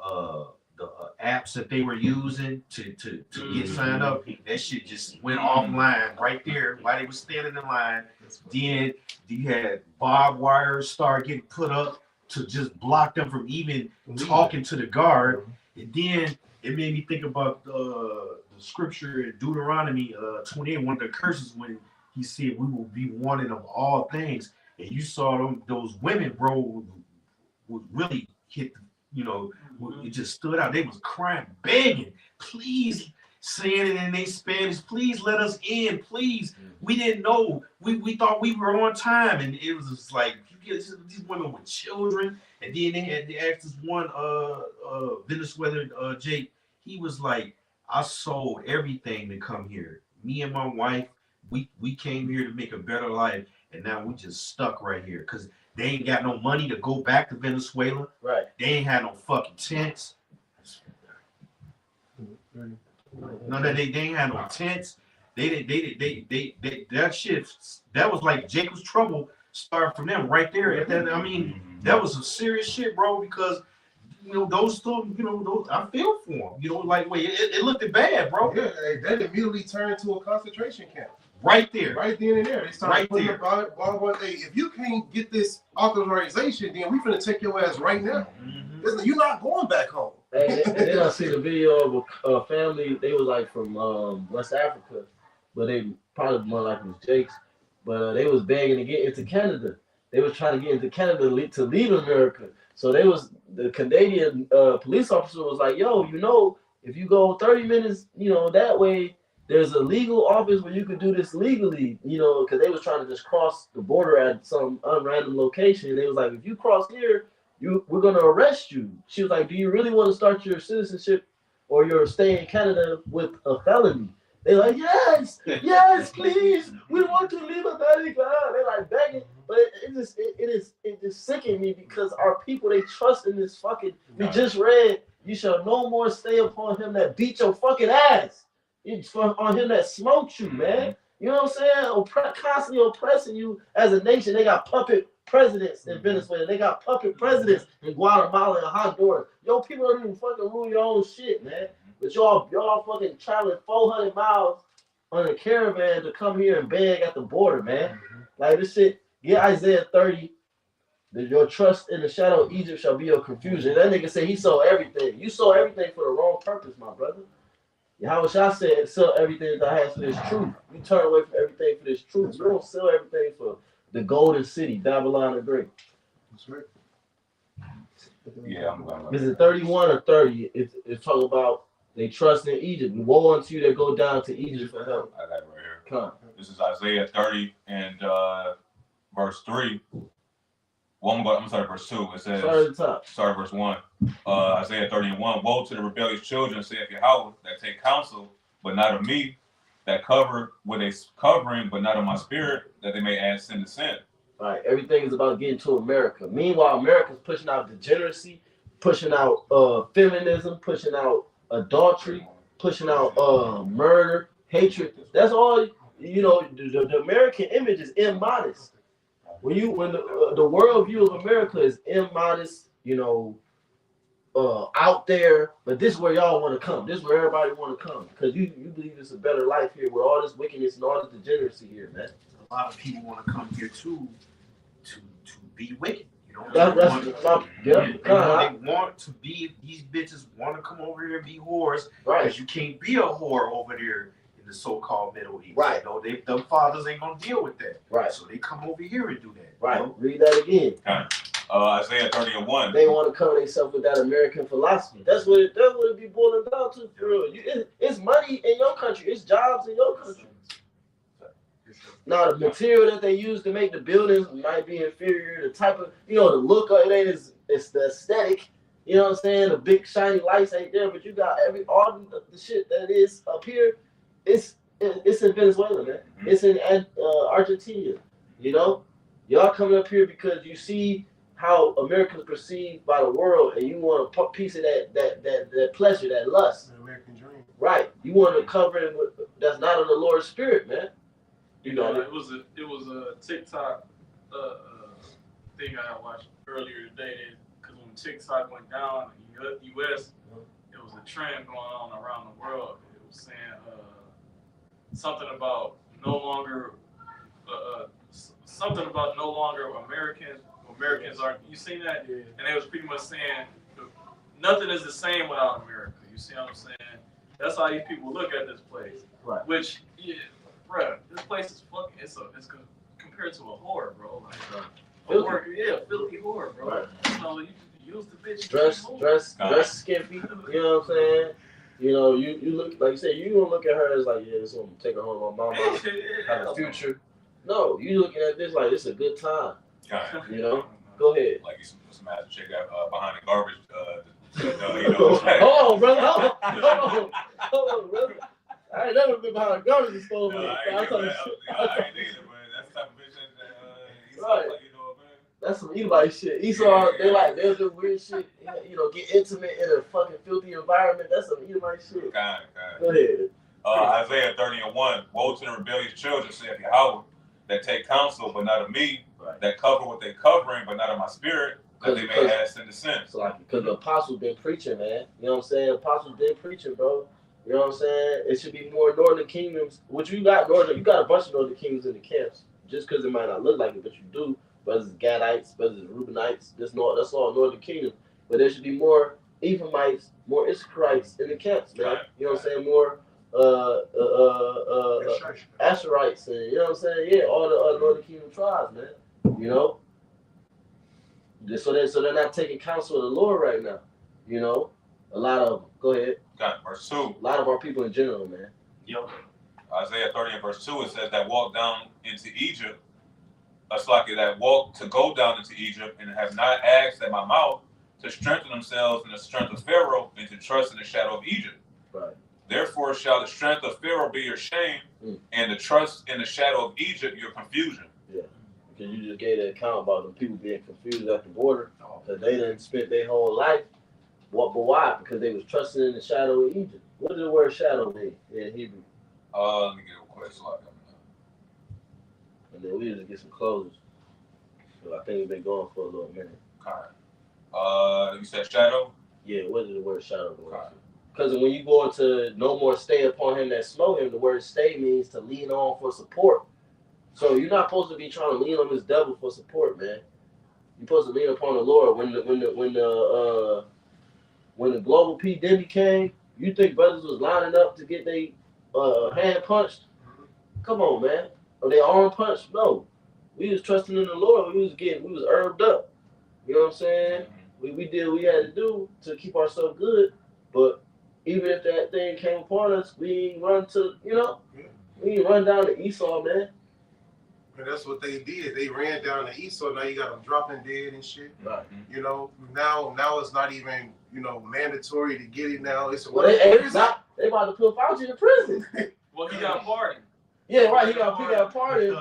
apps that they were using to get signed up, that shit just went offline right there while they were standing in line. Then you had barbed wires start getting put up to just block them from even talking to the guard. And then it made me think about the scripture in Deuteronomy 28, one of the curses when he said we will be wanted of all things. And you saw those women, bro, would really hit, it just stood out. They was crying, begging, please, saying it in their Spanish, please let us in, please. We didn't know. We thought we were on time. And it was just like, these women with children. And then they asked this one Venezuelan Jake, he was like, I sold everything to come here. Me and my wife, we came here to make a better life, and now we just stuck right here because they ain't got no money to go back to Venezuela. Right. They ain't had no fucking tents. No, they ain't had no tents. They that shit, that was like Jacob's trouble started from them right there. That was some serious shit, bro, because those still, I feel for them. Like, wait, it looked bad, bro. Yeah, that immediately turned to a concentration camp. Right there. Right then and there. They started putting about hey, if you can't get this authorization, then we finna take your ass right now. You're not going back home. And then I see the video of a family, they was like from West Africa, but they probably more like it was Jake's, but they was begging to get into Canada. They was trying to get into Canada to leave America. So the Canadian police officer was like, yo, if you go 30 minutes, that way, there's a legal office where you could do this legally, because they was trying to just cross the border at some unrandom location. They was like, if you cross here, we're going to arrest you. She was like, do you really want to start your citizenship or your stay in Canada with a felony? They're like, yes, please. We want to leave America. They're like begging. But it just sickened me because our people, they trust in this fucking, we just read, you shall no more stay upon him that beat your fucking ass. It's on him that smoked you, man. You know what I'm saying? Constantly oppressing you as a nation. They got puppet presidents in Venezuela. They got puppet presidents in Guatemala and Honduras. Yo, people don't even fucking rule your own shit, man. But y'all fucking traveling 400 miles on a caravan to come here and beg at the border, man. Like this shit. Get Isaiah 30. Your trust in the shadow of Egypt shall be your confusion. That nigga said he sold everything. You sold everything for the wrong purpose, my brother. How I said, sell everything that I have for this truth. You turn away from everything for this truth. You don't sell everything for the golden city, Babylon the Great. That's right. Yeah, I'm going. Is it 31 or 30? It's talking about They trust in Egypt. Woe unto you that go down to Egypt for help. I got it right here. Come. This is Isaiah 30 and verse 3. Well, I'm sorry, verse 2. It says, Start at the top. Start verse 1. Isaiah 30 and 1. Woe to the rebellious children, saith Yahweh, that take counsel, but not of me, that cover with a covering, but not of my spirit, that they may add sin to sin. All right, everything is about getting to America. Meanwhile, America's pushing out degeneracy, pushing out feminism, pushing out adultery, pushing out murder, hatred. That's all. You know, the American image is immodest. When the world view of America is immodest, you know, out there, but this is where y'all want to come. This is where everybody want to come because you believe it's a better life here with all this wickedness and all this degeneracy here, man. A lot of people want to come here too to be wicked. You know, They want to be. These bitches want to come over here and be whores, right? Because you can't be a whore over there in the so-called Middle East. Right. You know, them fathers ain't gonna deal with that. Right. So they come over here and do that. Right. You know? Read that again. Okay. Isaiah 30 and 1. They want to cover themselves with that American philosophy. That's what it be boiling down to, for real. It's money in your country. It's jobs in your country. Now, the material that they use to make the buildings might be inferior. The type of, the look of it ain't it's the aesthetic. You know what I'm saying? The big shiny lights ain't there, but you got all the shit that is up here. It's in Venezuela, man. It's in Argentina. You know, y'all coming up here because you see how America's perceived by the world, and you want a piece of that pleasure, that lust. The American dream. Right. You want to cover it with that's not of the Lord's spirit, man. You know, it was a TikTok thing I watched earlier today. Because when TikTok went down in the U.S., it was a trend going on around the world. It was saying something about no longer Americans are. You seen that? Yeah. And it was pretty much saying nothing is the same without America. You see what I'm saying? That's how these people look at this place. Right. Which, yeah, bro, this place is fucking. It's compared to a whore, bro. Like a whore, filthy whore, bro. Right. So you use the bitch. Dress skimpy. You know what I'm saying? You know, you look like you said. You don't look at her as like, yeah, this one take her home. My mama have a future. No, you looking at this like it's a good time. You know, go ahead. Like some ass chick out behind the garbage. Hold on, brother. Hold on, brother. I ain't never been behind a garbage disposal. I ain't either, but that's the type of bitch that right. Like, you know what, man? That's some Edomite shit. Esau, they'll do weird shit. You know, get intimate in a fucking filthy environment. That's some Edomite shit. Kind. Go ahead. Isaiah 30 and 1. Woe to the rebellious children, saith Yahweh, that take counsel, but not of me, right. That cover what they covering, but not of my spirit, that they may add sin to sin. So like, because the apostles been preaching, man. You know what I'm saying? Apostles been preaching, bro. You know what I'm saying? It should be more northern kingdoms. Which you got a bunch of northern kingdoms in the camps. Just because it might not look like it, but you do. Whether it's Gadites, whether it's Reubenites, that's all northern kingdom. But there should be more Ephraimites, more Issacharites in the camps, man. Right. You know what I'm saying? More Asherites, and you know what I'm saying? Yeah, all the northern kingdom tribes, man. You know? So they're not taking counsel of the Lord right now. You know? A lot of them. Go ahead. Got verse 2. A lot of our people in general, man. Yep. Isaiah 30 and verse 2, it says that walk down into Egypt. That's like that walk to go down into Egypt and have not asked at my mouth to strengthen themselves in the strength of Pharaoh and to trust in the shadow of Egypt. Right. Therefore shall the strength of Pharaoh be your shame, and the trust in the shadow of Egypt your confusion. Yeah. Because you just gave that account about the people being confused at the border because they didn't spend their whole life. But why? Because they was trusting in the shadow of Egypt. What does the word shadow mean in Hebrew? Let me get a quick slide. And then we just get some closers. So I think we've been going for a little minute. Okay. You said shadow? Yeah, what does the word shadow mean? Because when you go into no more stay upon him that smote him, the word stay means to lean on for support. So you're not supposed to be trying to lean on this devil for support, man. You're supposed to lean upon the Lord. When the global pandemic came, you think brothers was lining up to get their hand punched? Come on, man. Or they arm punched? No. We was trusting in the Lord. We was herbed up. You know what I'm saying? We did what we had to do to keep ourselves good, but even if that thing came upon us, we run to, we run down to Esau, man. And that's what they did. They ran down to Esau. Now you got them dropping dead and shit. Right. Now it's not even, mandatory to get it now. It's they about to put Fauci in prison. Well, he got pardoned. Yeah, right. He got pardoned.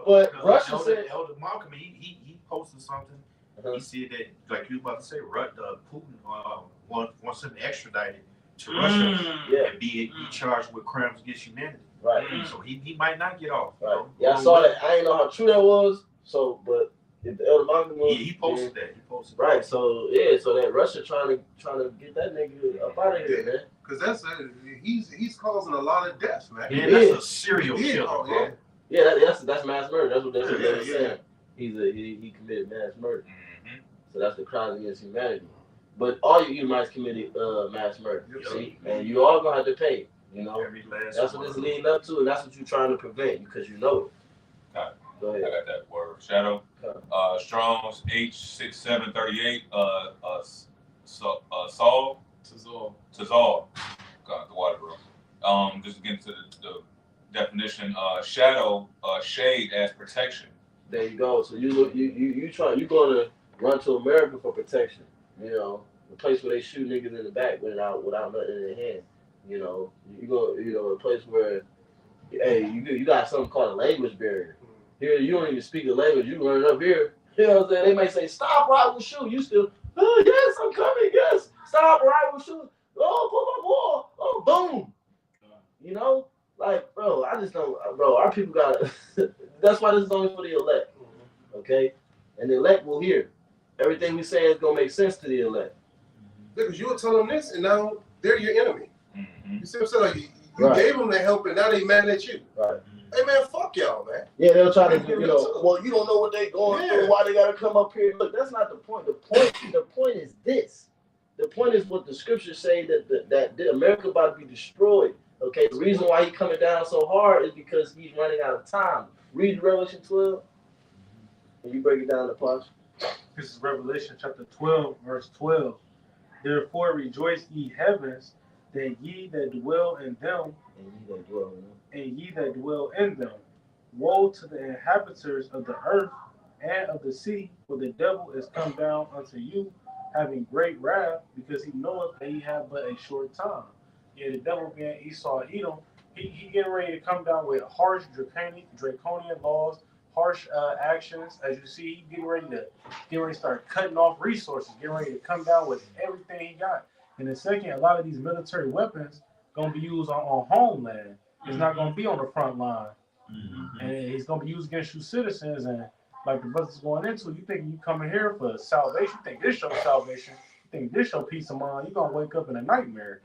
But Russia said Elder Malcolm, he posted something. He said that, like you about to say, Putin wants him extradited to Russia and be charged with crimes against humanity. Right. So he might not get off. Right. Yeah, I saw that. I didn't know how true that was. So, but if the Elder Malcolm was, he posted that. He posted right. So so that Russia trying to get that nigga up out of here, man. Because he's causing a lot of deaths, man. Yeah, that's a serial killer, bro. Yeah, that's mass murder. That's what they're saying. He committed mass murder. Mm-hmm. So that's the crimes against humanity. But all you Edomites committed mass murder. See, and you all gonna have to pay. That's what it's leading up to, and that's what you're trying to prevent because you know it. Got it. Go ahead. I got that word. Shadow. Strong's H6738. Saul. Tazal. Got the water, bro. Just getting to the definition. Shadow. Shade as protection. There you go. So you're gonna run to America for protection. The place where they shoot niggas in the back without nothing in their hand. You go, a place where, hey, you got something called a language barrier. Here, you don't even speak the language. You learn it up here. You know what I'm saying? They may say, stop, or I will shoot. You still, oh, yes, I'm coming, yes. Stop, or I will shoot. Oh, boom. Like, bro, I just don't, bro, our people got to, that's why this is only for the elect, okay? And the elect will hear. Everything we say is going to make sense to the elect. Because you were telling them this, and now they're your enemy. Mm-hmm. You see what I'm saying? Like, you gave them the help, and now they mad at you. Right. Hey, man, fuck y'all, man. Yeah, they'll try to, well, you don't know what they're going through, why they got to come up here. Look, that's not the point. The point is this. The point is what the scriptures say that America about to be destroyed. Okay, the reason why he's coming down so hard is because he's running out of time. Read Revelation 12. Can you break it down to Posh? This is Revelation chapter 12, verse 12. Therefore rejoice ye heavens, that ye that dwell in them, and ye that dwell in them. Woe to the inhabitants of the earth and of the sea, for the devil is come down unto you, having great wrath, because he knoweth that he have but a short time. Yeah, the devil being Esau and Edom, he getting ready to come down with harsh, draconian laws, harsh actions. As you see, he getting ready to start cutting off resources, getting ready to come down with everything he got. And the second, a lot of these military weapons gonna be used on homeland. It's not gonna be on the front line, and it's gonna be used against you citizens. And like the brothers going into, you think you coming here for salvation? You think this your salvation? You think this your peace of mind? You gonna wake up in a nightmare.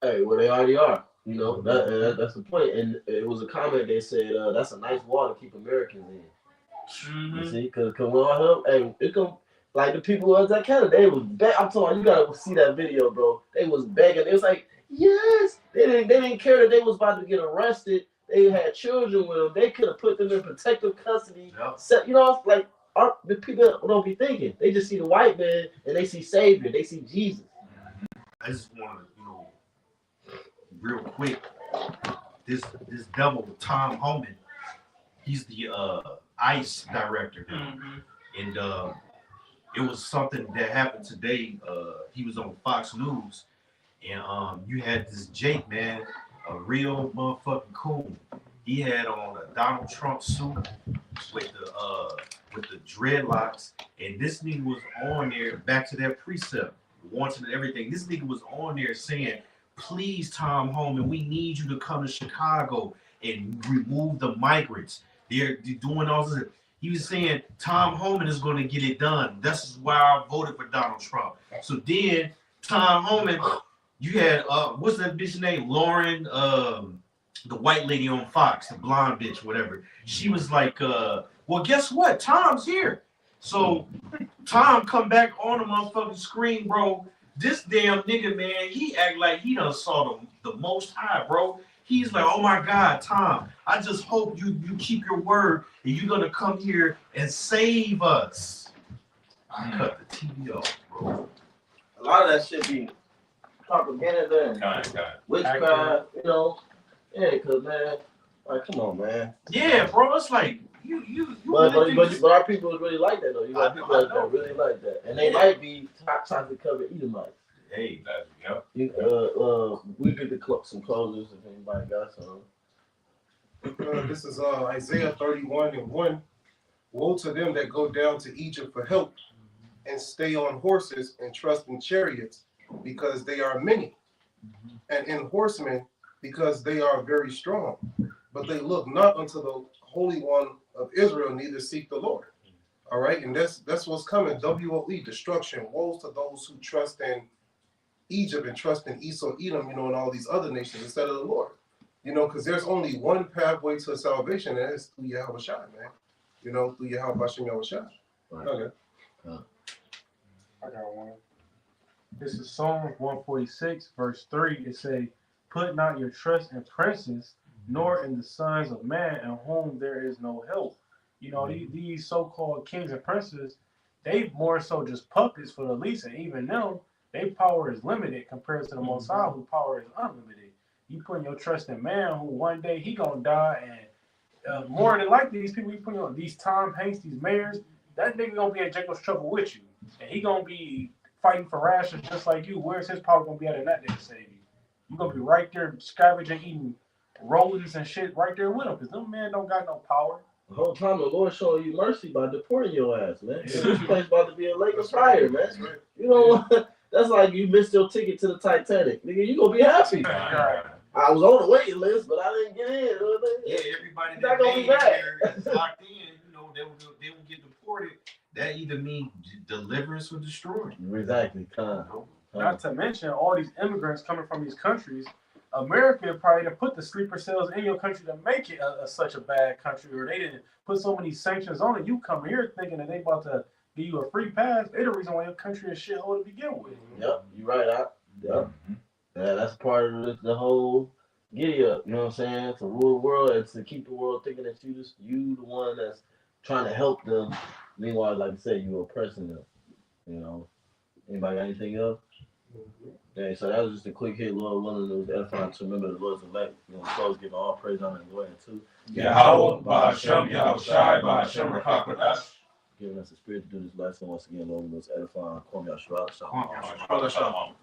Hey, well, they already are. That's the point. And it was a comment they said that's a nice wall to keep Americans in. You see, because we all help. Hey, it come like the people of that Canada. They was I'm telling you, gotta see that video, bro. They was begging. It was like, yes, they didn't care that they was about to get arrested. They had children with them. They could have put them in protective custody. Yep. Like the people don't be thinking. They just see the white man and they see Savior. They see Jesus. I just want to, real quick, this devil, Tom Homan, he's the ICE director now. And it was something that happened today. He was on Fox News, and you had this Jake, man, a real motherfucking coon. He had on a Donald Trump suit with the dreadlocks, and this nigga was on there, back to that precept, wanting everything. This nigga was on there saying, please, Tom Homan, we need you to come to Chicago and remove the migrants. They're doing all this. He was saying Tom Homan is going to get it done. This is why I voted for Donald Trump. So then Tom Homan, you had what's that bitch name? Lauren, the white lady on Fox, the blonde bitch, whatever. She was like, well, guess what? Tom's here. So Tom come back on the motherfucking screen, bro. This damn nigga, man, he act like he done saw the Most High, bro. He's like, oh my God, Tom, I just hope you keep your word and you're gonna come here and save us. I cut the TV off, bro. A lot of that shit be propaganda and Kind. witchcraft, you know. Yeah, cause man, like come on, man. Yeah, bro. It's like you. But really think this- our people really like that though. You got people that really like that, and they might be chocolate covered Edomites. Hey, Yep. We get some closers if anybody got some. This is Isaiah 31:1. Woe to them that go down to Egypt for help and stay on horses and trust in chariots because they are many, and in horsemen because they are very strong. But they look not unto the Holy One of Israel, neither seek the Lord. All right, and that's what's coming. WOE, destruction. Woes to those who trust in Egypt and trust in Esau, Edom, you know, and all these other nations instead of the Lord. You know, because there's only one pathway to salvation, and it's through Yahweh Shai, man. You know, through Yahweh Shai. Right. Okay. I got one. This is Psalm 146, verse 3. It say, "Put not your trust in princes, nor in the sons of man, in whom there is no help." You know, these so-called kings and princes, they more so just puppets for the least, and even them, their power is limited compared to the Most High, whose power is unlimited. You putting your trust in man, who one day he gonna die, and more than likely, these people you putting on, these Tom Hanks, these mayors, that nigga gonna be in Jacob's trouble with you, and he gonna be fighting for rations just like you. Where's his power gonna be at in that day to save you? You gonna be right there scavenging, eating rodents and shit right there with him, because them men don't got no power. The whole time the Lord showing you mercy by deporting your ass, man. This place about to be a lake of fire, man. You know, that's like you missed your ticket to the Titanic. Nigga, you gonna be happy. I was on the waiting list, but I didn't get in. yeah, everybody Not that gonna be made back. there is locked in. You know, they will get deported. That either means deliverance or destroyed. Exactly. Not to mention all these immigrants coming from these countries. America probably done put the sleeper cells in your country to make it such a bad country, or they didn't put so many sanctions on it. You come here thinking that they about to give you a free pass. They're the reason why your country is shithole to begin with. Yep, you're right. Yep. Yeah, that's part of the whole giddy up. You know what I'm saying? To rule the world and to keep the world thinking that you the one that's trying to help them. Meanwhile, like I said, you oppressing them. You know. Anybody got anything else? Yeah, so that was just a quick hit, Lord willing. It was edifying to remember the Lord's elect. You know, close giving all praise, honor, and glory too. Yahweh, Ba'ashem, Yahweh Shai, Ba'ashem, Rakakadash. Giving us the spirit to do this lesson once again, Lord, it was edifying. Kwam Yashua. Shalom.